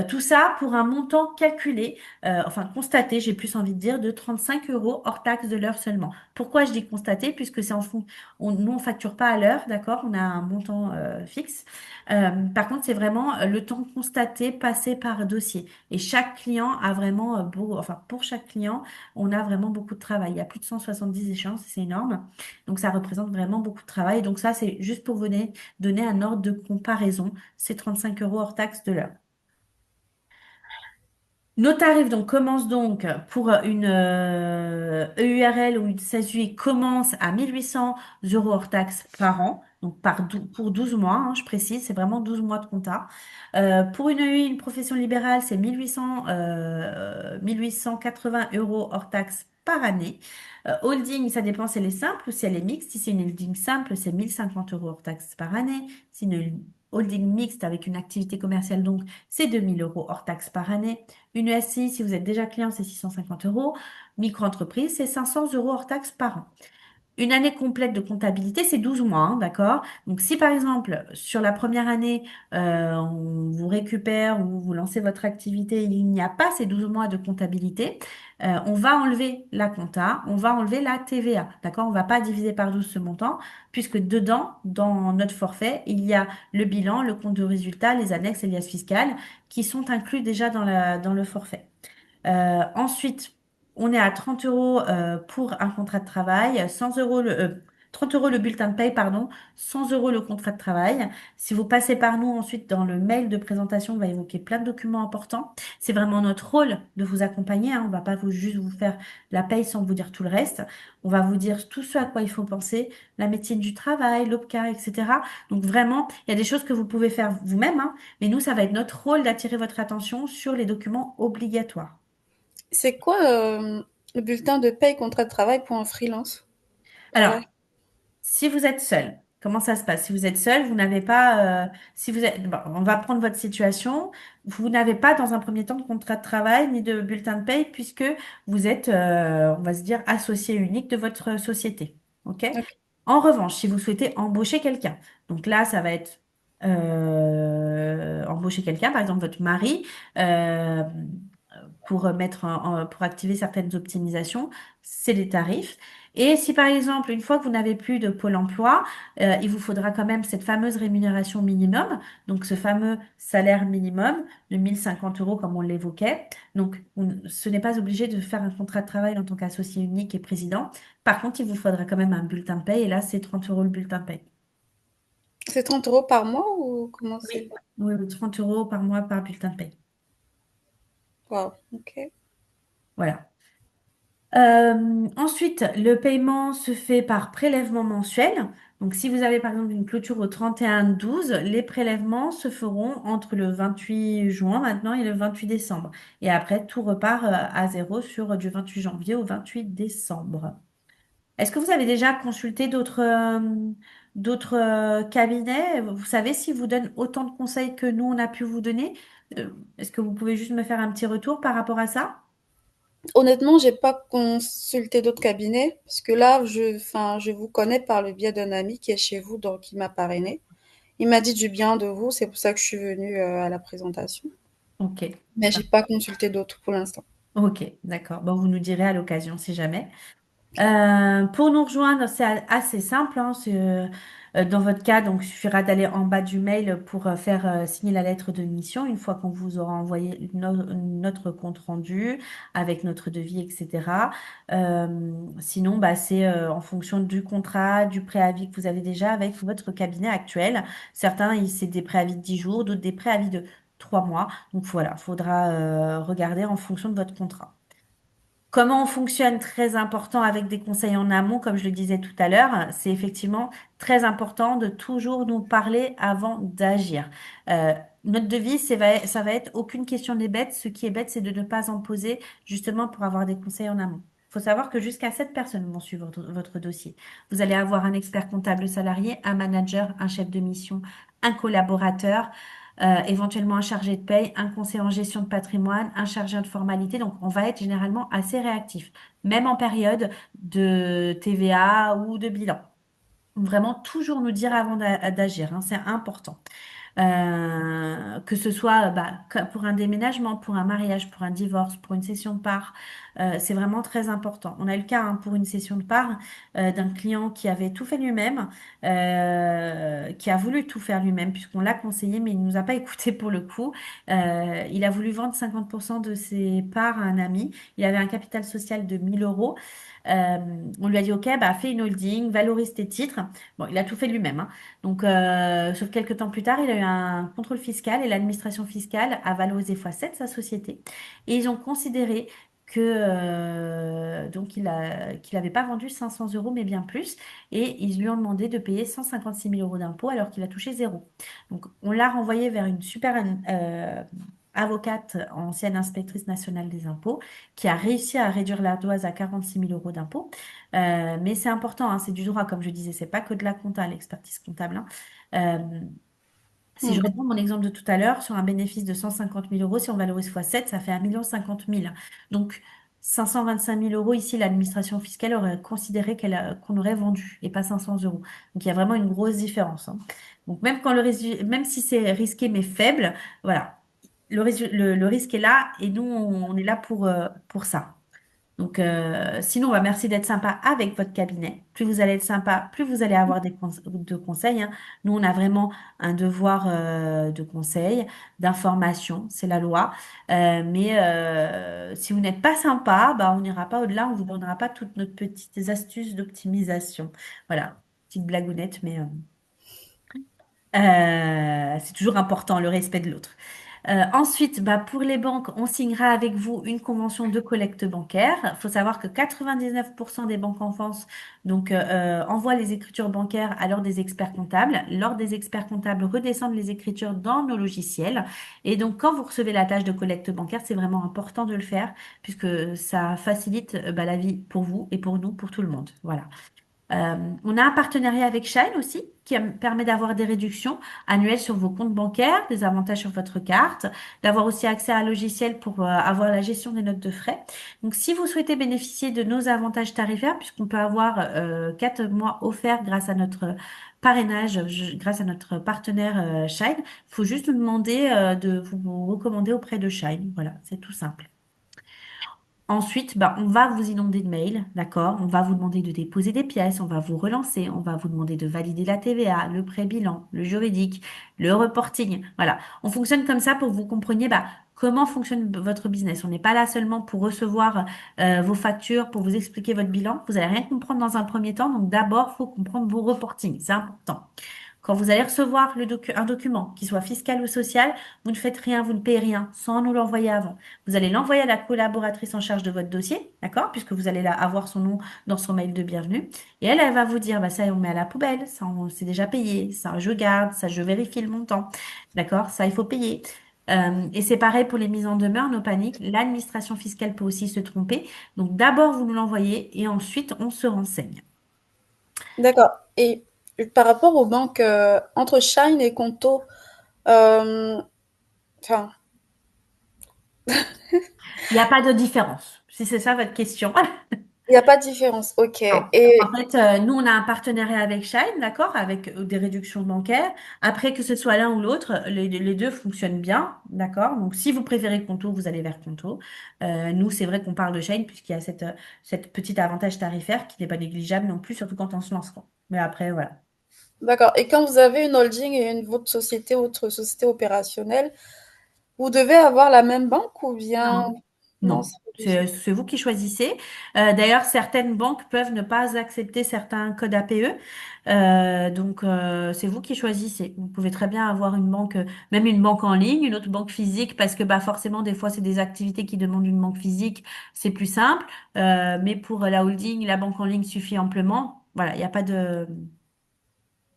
Tout ça pour un montant calculé, enfin constaté, j'ai plus envie de dire, de 35 euros hors taxe de l'heure seulement. Pourquoi je dis constaté? Puisque c'est en fond, nous on facture pas à l'heure, d'accord? On a un montant fixe. Par contre, c'est vraiment le temps constaté passé par dossier. Et chaque client a vraiment enfin pour chaque client, on a vraiment beaucoup de travail. Il y a plus de 170 échéances, c'est énorme. Donc, ça représente vraiment beaucoup de travail. Donc, ça, c'est juste pour vous donner un ordre de comparaison. C'est 35 euros hors taxe de l'heure. Nos tarifs donc commencent donc pour une EURL ou une SASU commencent à 1 800 euros hors taxe par an. Donc pour 12 mois, hein, je précise, c'est vraiment 12 mois de compta. Pour une EI, une profession libérale, c'est 1880 euros hors taxe par année. Holding, ça dépend si elle est simple ou si elle est mixte. Si c'est une holding simple, c'est 1050 euros hors taxe par année. Si une holding mixte avec une activité commerciale, donc, c'est 2000 euros hors taxe par année. Une ESCI, si vous êtes déjà client, c'est 650 euros. Micro-entreprise, c'est 500 euros hors taxe par an. Une année complète de comptabilité, c'est 12 mois, hein, d'accord? Donc, si par exemple, sur la première année, on vous récupère ou vous lancez votre activité, il n'y a pas ces 12 mois de comptabilité, on va enlever la compta, on va enlever la TVA, d'accord? On va pas diviser par 12 ce montant, puisque dedans, dans notre forfait, il y a le bilan, le compte de résultat, les annexes et liasses fiscales qui sont inclus déjà dans le forfait. Ensuite, on est à 30 euros pour un contrat de travail, 100 euros 30 euros le bulletin de paye, pardon, 100 euros le contrat de travail. Si vous passez par nous ensuite dans le mail de présentation, on va évoquer plein de documents importants. C'est vraiment notre rôle de vous accompagner, hein. On va pas juste vous faire la paye sans vous dire tout le reste. On va vous dire tout ce à quoi il faut penser, la médecine du travail, l'OPCA, etc. Donc vraiment, il y a des choses que vous pouvez faire vous-même, hein, mais nous, ça va être notre rôle d'attirer votre attention sur les documents obligatoires. C'est quoi le bulletin de paye contrat de travail pour un freelance? Alors, Pareil. si vous êtes seul, comment ça se passe? Si vous êtes seul, vous n'avez pas, si vous êtes, bon, on va prendre votre situation. Vous n'avez pas dans un premier temps de contrat de travail ni de bulletin de paye puisque vous êtes, on va se dire, associé unique de votre société. OK? Ok. En revanche, si vous souhaitez embaucher quelqu'un, donc là, ça va être embaucher quelqu'un, par exemple votre mari, euh, pour pour activer certaines optimisations, c'est les tarifs. Et si par exemple, une fois que vous n'avez plus de Pôle emploi, il vous faudra quand même cette fameuse rémunération minimum, donc ce fameux salaire minimum de 1050 euros comme on l'évoquait. Donc, ce n'est pas obligé de faire un contrat de travail en tant qu'associé unique et président. Par contre, il vous faudra quand même un bulletin de paye et là, c'est 30 euros le bulletin de paye. C'est 30 euros par mois ou comment c'est? Oui, oui, oui, 30 euros par mois par bulletin de paye. Waouh, ok. Voilà. Ensuite, le paiement se fait par prélèvement mensuel. Donc, si vous avez par exemple une clôture au 31/12, les prélèvements se feront entre le 28 juin maintenant et le 28 décembre. Et après, tout repart à zéro sur du 28 janvier au 28 décembre. Est-ce que vous avez déjà consulté d'autres cabinets? Vous savez s'ils vous donnent autant de conseils que nous, on a pu vous donner? Est-ce que vous pouvez juste me faire un petit retour par rapport à ça? Honnêtement, j'ai pas consulté d'autres cabinets parce que là, enfin, je vous connais par le biais d'un ami qui est chez vous, donc qui m'a parrainé. Il m'a dit du bien de vous, c'est pour ça que je suis venue à la présentation. Ok. Mais j'ai pas consulté d'autres pour l'instant. Ok, d'accord. Bon, vous nous direz à l'occasion si jamais. Pour nous rejoindre, c'est assez simple, hein, dans votre cas, donc, il suffira d'aller en bas du mail pour faire signer la lettre de mission une fois qu'on vous aura envoyé notre compte rendu avec notre devis, etc. Sinon, bah, c'est en fonction du contrat, du préavis que vous avez déjà avec votre cabinet actuel. Certains, c'est des préavis de 10 jours, d'autres des préavis de 3 mois. Donc voilà, il faudra regarder en fonction de votre contrat. Comment on fonctionne, très important avec des conseils en amont, comme je le disais tout à l'heure, c'est effectivement très important de toujours nous parler avant d'agir. Euh, Notre devise, ça va être aucune question n'est bête. Ce qui est bête, c'est de ne pas en poser justement pour avoir des conseils en amont. Il faut savoir que jusqu'à 7 personnes vont suivre votre dossier. Vous allez avoir un expert comptable salarié, un manager, un chef de mission, un collaborateur, éventuellement un chargé de paye, un conseiller en gestion de patrimoine, un chargé de formalité. Donc, on va être généralement assez réactif, même en période de TVA ou de bilan. Vraiment, toujours nous dire avant d'agir, hein, c'est important. Que ce soit pour un déménagement, pour un mariage, pour un divorce, pour une cession de part, c'est vraiment très important. On a eu le cas, hein, pour une cession de part d'un client qui avait tout fait lui-même, qui a voulu tout faire lui-même puisqu'on l'a conseillé, mais il ne nous a pas écouté pour le coup. Il a voulu vendre 50% de ses parts à un ami. Il avait un capital social de 1000 euros. Euh, on lui a dit, OK, bah, fais une holding, valorise tes titres. Bon, il a tout fait lui-même, hein. Donc, sauf quelques temps plus tard, il a eu un contrôle fiscal et l'administration fiscale a valorisé x7 sa société. Et ils ont considéré que donc qu'il n'avait pas vendu 500 euros, mais bien plus. Et ils lui ont demandé de payer 156 000 euros d'impôts alors qu'il a touché zéro. Donc, on l'a renvoyé vers une super avocate, ancienne inspectrice nationale des impôts, qui a réussi à réduire l'ardoise à 46 000 euros d'impôts. Mais c'est important, hein, c'est du droit, comme je disais, c'est pas que de la compta, l'expertise comptable, hein. Euh, Si je Ok. reprends mon exemple de tout à l'heure, sur un bénéfice de 150 000 euros, si on valorise fois 7, ça fait 1 50 000. Donc, 525 000 euros, ici, l'administration fiscale aurait considéré qu'on aurait vendu et pas 500 euros. Donc, il y a vraiment une grosse différence, hein. Donc, même quand même si c'est risqué mais faible, voilà, le risque est là et nous, on est là pour ça. Donc, sinon, bah, merci d'être sympa avec votre cabinet. Plus vous allez être sympa, plus vous allez avoir de conseils, hein. Nous, on a vraiment un devoir de conseil, d'information, c'est la loi. Mais si vous n'êtes pas sympa, bah, on n'ira pas au-delà, on vous donnera pas toutes nos petites astuces d'optimisation. Voilà, petite blagounette, mais c'est toujours important, le respect de l'autre. Ensuite, bah, pour les banques, on signera avec vous une convention de collecte bancaire. Il faut savoir que 99% des banques en France envoient les écritures bancaires à l'ordre des experts comptables. L'ordre des experts comptables redescendent les écritures dans nos logiciels. Et donc, quand vous recevez la tâche de collecte bancaire, c'est vraiment important de le faire puisque ça facilite bah, la vie pour vous et pour nous, pour tout le monde. Voilà. On a un partenariat avec Shine aussi qui permet d'avoir des réductions annuelles sur vos comptes bancaires, des avantages sur votre carte, d'avoir aussi accès à un logiciel pour avoir la gestion des notes de frais. Donc, si vous souhaitez bénéficier de nos avantages tarifaires, puisqu'on peut avoir 4 mois offerts grâce à notre parrainage, grâce à notre partenaire Shine, il faut juste nous demander de vous recommander auprès de Shine. Voilà, c'est tout simple. Ensuite, bah, on va vous inonder de mails, d'accord? On va vous demander de déposer des pièces, on va vous relancer, on va vous demander de valider la TVA, le pré-bilan, le juridique, le reporting. Voilà. On fonctionne comme ça pour que vous compreniez bah, comment fonctionne votre business. On n'est pas là seulement pour recevoir vos factures, pour vous expliquer votre bilan. Vous n'allez rien comprendre dans un premier temps. Donc d'abord, il faut comprendre vos reportings. C'est important. Quand vous allez recevoir un document, qu'il soit fiscal ou social, vous ne faites rien, vous ne payez rien sans nous l'envoyer avant. Vous allez l'envoyer à la collaboratrice en charge de votre dossier, d'accord? Puisque vous allez avoir son nom dans son mail de bienvenue. Et elle va vous dire, bah, ça, on met à la poubelle, ça, c'est déjà payé, ça, je garde, ça, je vérifie le montant, d'accord? Ça, il faut payer. Et c'est pareil pour les mises en demeure, nos paniques. L'administration fiscale peut aussi se tromper. Donc, d'abord, vous nous l'envoyez et ensuite, on se renseigne. D'accord. Et par rapport aux banques, entre Shine et Conto, euh, enfin, Il n'y a pas de différence, si c'est ça votre question. Il n'y a pas de différence. OK. Non. En Et fait, nous, on a un partenariat avec Shine, d'accord, avec des réductions bancaires. Après, que ce soit l'un ou l'autre, les deux fonctionnent bien, d'accord. Donc, si vous préférez Conto, vous allez vers Conto. Nous, c'est vrai qu'on parle de Shine puisqu'il y a cette petit avantage tarifaire qui n'est pas négligeable non plus, surtout quand on se lance, quoi. Mais après, voilà. d'accord. Et quand vous avez une holding et votre société opérationnelle, vous devez avoir la même banque ou bien Non, non, non. c'est obligé. C'est vous qui choisissez. D'ailleurs, certaines banques peuvent ne pas accepter certains codes APE. Donc, c'est vous qui choisissez. Vous pouvez très bien avoir une banque, même une banque en ligne, une autre banque physique, parce que bah, forcément, des fois, c'est des activités qui demandent une banque physique. C'est plus simple. Mais pour la holding, la banque en ligne suffit amplement. Voilà, il n'y a pas de...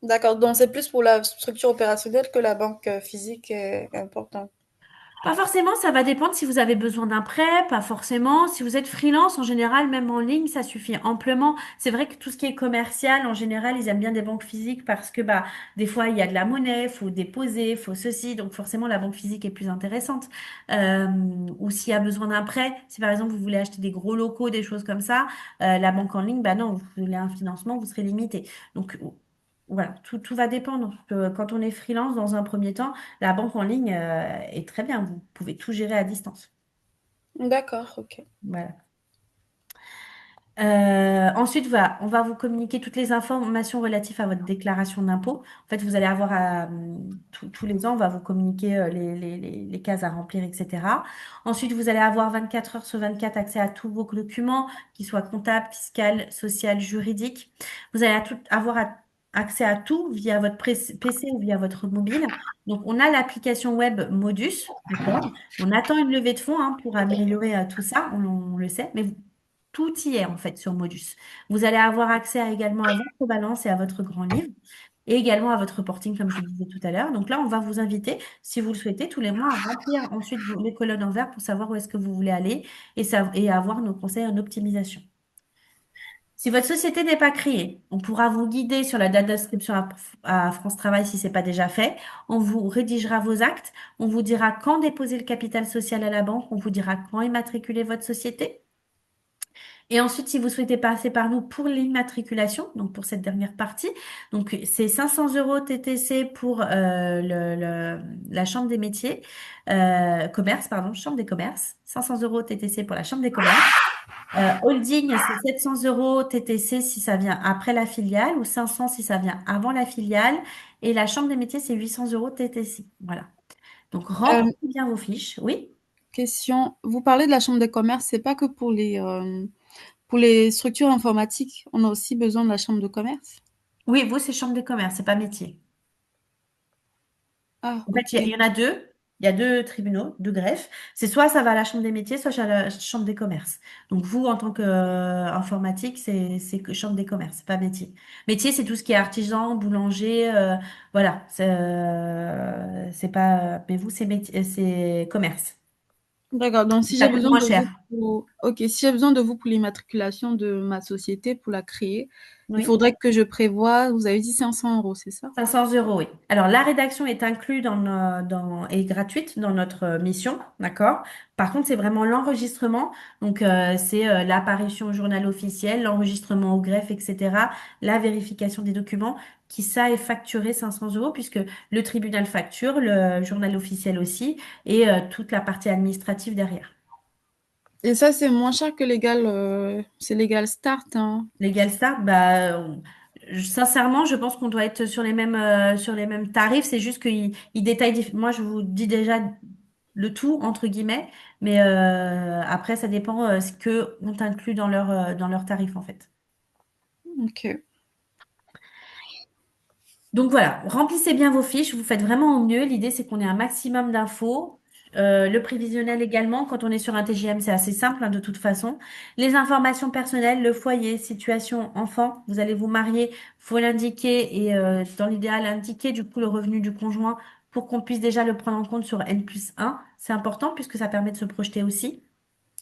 D'accord. Donc c'est plus pour la structure opérationnelle que la banque physique est importante. Pas forcément, ça va dépendre si vous avez besoin d'un prêt, pas forcément. Si vous êtes freelance, en général, même en ligne, ça suffit amplement. C'est vrai que tout ce qui est commercial, en général, ils aiment bien des banques physiques parce que bah des fois il y a de la monnaie, faut déposer, faut ceci, donc forcément la banque physique est plus intéressante. Euh, ou s'il y a besoin d'un prêt, si par exemple vous voulez acheter des gros locaux, des choses comme ça, la banque en ligne, bah non, vous voulez un financement, vous serez limité. Donc voilà, tout va dépendre. Quand on est freelance, dans un premier temps, la banque en ligne est très bien. Vous pouvez tout gérer à distance. D'accord, OK. Voilà. Ensuite, voilà, on va vous communiquer toutes les informations relatives à votre déclaration d'impôt. En fait, vous allez avoir tous les ans, on va vous communiquer les cases à remplir, etc. Ensuite, vous allez avoir 24 heures sur 24 accès à tous vos documents, qu'ils soient comptables, fiscales, sociales, juridiques. Vous allez avoir accès à tout via votre PC ou via votre mobile. Donc, on a l'application web Modus, d'accord? On attend une levée de fonds hein, pour améliorer tout ça, on le sait, mais tout y est en fait sur Modus. Vous allez avoir accès également à votre balance et à votre grand livre et également à votre reporting comme je vous disais tout à l'heure. Donc là, on va vous inviter, si vous le souhaitez, tous les mois à remplir ensuite les colonnes en vert pour savoir où est-ce que vous voulez aller et avoir nos conseils en optimisation. Si votre société n'est pas créée, on pourra vous guider sur la date d'inscription à France Travail si ce n'est pas déjà fait. On vous rédigera vos actes. On vous dira quand déposer le capital social à la banque. On vous dira quand immatriculer votre société. Et ensuite, si vous souhaitez passer par nous pour l'immatriculation, donc pour cette dernière partie, donc c'est 500 euros TTC pour la Chambre des métiers, commerce, pardon, Chambre des commerces, 500 euros TTC pour la Chambre des commerces. Holding, c'est 700 euros TTC si ça vient après la filiale ou 500 si ça vient avant la filiale. Et la Chambre des métiers, c'est 800 euros TTC. Voilà. Donc, remplissez Euh, bien vos fiches. Oui. question, vous parlez de la chambre des commerces, c'est pas que pour les structures informatiques, on a aussi besoin de la chambre de commerce? Oui, vous, c'est Chambre des commerces, c'est pas métier. Ah, En fait, il OK. y en a deux. Il y a deux tribunaux, deux greffes. C'est soit ça va à la Chambre des métiers, soit à la Chambre des commerces. Donc vous, en tant qu'informatique, c'est que Chambre des commerces, c'est pas métier. Métier, c'est tout ce qui est artisan, boulanger, voilà. C'est pas. Mais vous, c'est métier, c'est commerce. D'accord, donc si Ça j'ai coûte besoin moins de cher. vous pour OK, si j'ai besoin de vous pour l'immatriculation de ma société, pour la créer, il Oui. faudrait que je prévoie, vous avez dit 500 € c'est ça? 500 euros, oui. Alors, la rédaction est inclue est gratuite dans notre mission, d'accord? Par contre, c'est vraiment l'enregistrement. Donc, c'est l'apparition au journal officiel, l'enregistrement au greffe, etc. La vérification des documents, qui ça est facturé 500 euros, puisque le tribunal facture, le journal officiel aussi, et toute la partie administrative derrière. Et ça, c'est moins cher que c'est Legal Start, hein? Legal Start, bah, sincèrement, je pense qu'on doit être sur les mêmes tarifs. C'est juste qu'il détaille. Moi, je vous dis déjà le tout, entre guillemets, mais après, ça dépend ce que on inclut dans leur tarif, en fait. OK. Donc voilà, remplissez bien vos fiches, vous faites vraiment au mieux. L'idée, c'est qu'on ait un maximum d'infos. Le prévisionnel également, quand on est sur un TGM, c'est assez simple hein, de toute façon. Les informations personnelles, le foyer, situation, enfant, vous allez vous marier, faut l'indiquer et dans l'idéal, indiquer du coup le revenu du conjoint pour qu'on puisse déjà le prendre en compte sur N+1. C'est important puisque ça permet de se projeter aussi.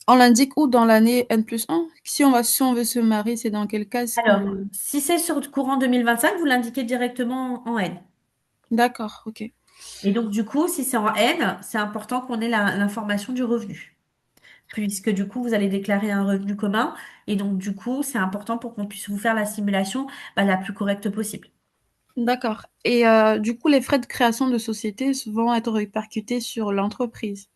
On l'indique où dans l'année N+1? Si on veut se marier, c'est dans quel cas est-ce qu'on Alors, le si c'est sur le courant 2025, vous l'indiquez directement en N. d'accord, OK. Et donc, du coup, si c'est en N, c'est important qu'on ait l'information du revenu. puisque du coup, vous allez déclarer un revenu commun. Et donc, du coup, c'est important pour qu'on puisse vous faire la simulation la plus correcte possible. D'accord. Et du coup, les frais de création de société vont être répercutés sur l'entreprise,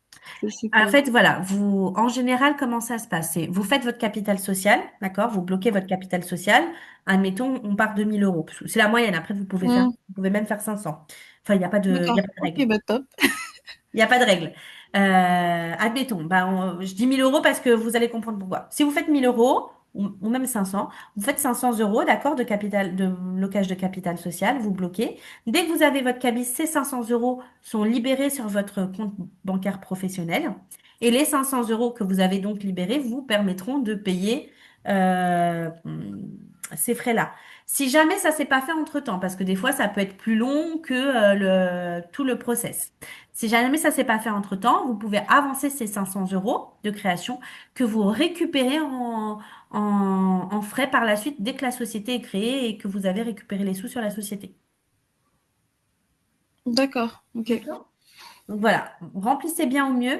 je En suppose. fait, voilà, vous, en général, comment ça se passe? Vous faites votre capital social, d'accord? Vous bloquez votre capital social. Admettons, on part de 1 000 euros. C'est la moyenne. Après, Hmm, vous pouvez même faire 500. Enfin, il y d'accord. a pas de Ok, règle. bah top. Il n'y a pas de règle. Admettons, je dis 1 000 euros parce que vous allez comprendre pourquoi. Si vous faites 1 000 euros, ou même 500, vous faites 500 euros, d'accord, de capital, de blocage de capital social, vous bloquez. Dès que vous avez votre cabis, ces 500 euros sont libérés sur votre compte bancaire professionnel. Et les 500 euros que vous avez donc libérés vous permettront de payer euh, ces frais-là. Si jamais ça s'est pas fait entre-temps, parce que des fois, ça peut être plus long que tout le process. Si jamais ça s'est pas fait entre-temps, vous pouvez avancer ces 500 euros de création que vous récupérez en frais par la suite dès que la société est créée et que vous avez récupéré les sous sur la société. D'accord. Ok. D'accord. Donc voilà, remplissez bien au mieux.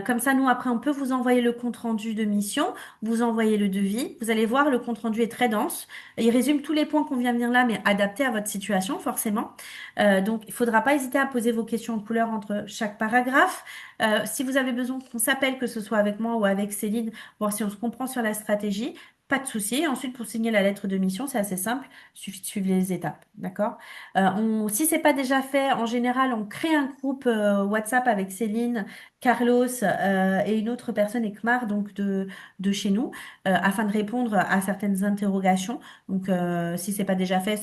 Comme ça, nous, après, on peut vous envoyer le compte-rendu de mission, vous envoyer le devis. Vous allez voir, le compte-rendu est très dense. Il résume tous les points qu'on vient de dire là, mais adapté à votre situation, forcément. Donc, il faudra pas hésiter à poser vos questions en couleur entre chaque paragraphe. Si vous avez besoin qu'on s'appelle, que ce soit avec moi ou avec Céline, voir si on se comprend sur la stratégie, pas de souci. Ensuite, pour signer la lettre de mission, c'est assez simple. Il suffit de suivre les étapes. D'accord? Si c'est pas déjà fait, en général, on crée un groupe WhatsApp avec Céline, Carlos et une autre personne, Ekmar, donc de chez nous, afin de répondre à certaines interrogations. Donc, si c'est pas déjà fait,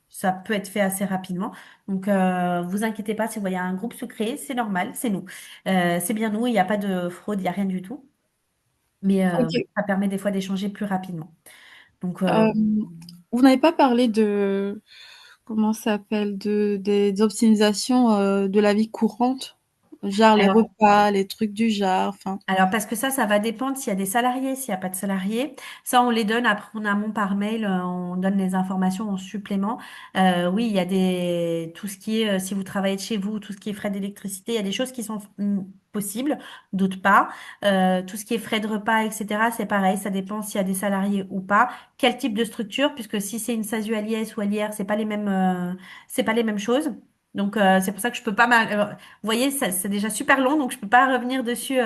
ça peut être fait assez rapidement. Donc, vous inquiétez pas, si vous voyez un groupe se créer, c'est normal, c'est nous. C'est bien nous, il n'y a pas de fraude, il n'y a rien du tout. Mais Ok. ça permet des fois d'échanger plus rapidement. Donc, Euh, vous n'avez pas parlé de, comment ça s'appelle, des optimisations de la vie courante, genre les alors, repas, les trucs du genre, enfin. Alors, parce que ça va dépendre s'il y a des salariés, s'il n'y a pas de salariés. Ça, on les donne après en amont par mail, on donne les informations en supplément. Oui, il y a tout ce qui est, si vous travaillez de chez vous, tout ce qui est frais d'électricité, il y a des choses qui sont possibles, d'autres pas. Tout ce qui est frais de repas, etc., c'est pareil, ça dépend s'il y a des salariés ou pas. Quel type de structure, puisque si c'est une SASU à l'IS ou à l'IR, c'est pas les mêmes choses. Donc, c'est pour ça que je peux pas mal. Vous voyez, c'est déjà super long, donc je peux pas revenir dessus.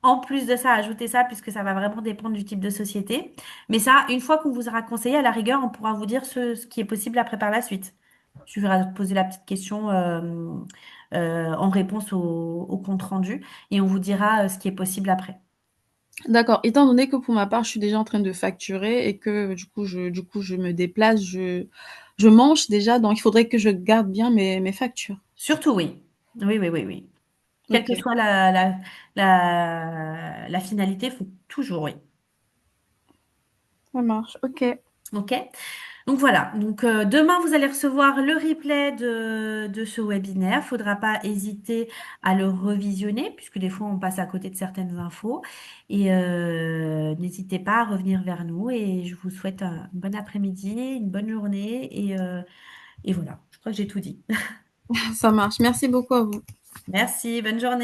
En plus de ça, ajouter ça, puisque ça va vraiment dépendre du type de société. Mais ça, une fois qu'on vous aura conseillé, à la rigueur, on pourra vous dire ce qui est possible après par la suite. Il suffira de poser la petite question en réponse au compte rendu et on vous dira ce qui est possible après. D'accord. Étant donné que pour ma part, je suis déjà en train de facturer et que du coup, je me déplace, je mange déjà, donc il faudrait que je garde bien mes factures. Surtout, oui. Oui, oui, oui, oui. Quelle que Ok, soit la finalité, il faut toujours, oui. ça marche. Ok. OK? Donc voilà, donc demain vous allez recevoir le replay de ce webinaire. Faudra pas hésiter à le revisionner puisque des fois on passe à côté de certaines infos. Et n'hésitez pas à revenir vers nous et je vous souhaite un bon après-midi, une bonne journée et voilà, je crois que j'ai tout dit. Ça marche. Merci beaucoup à vous. Merci, bonne journée.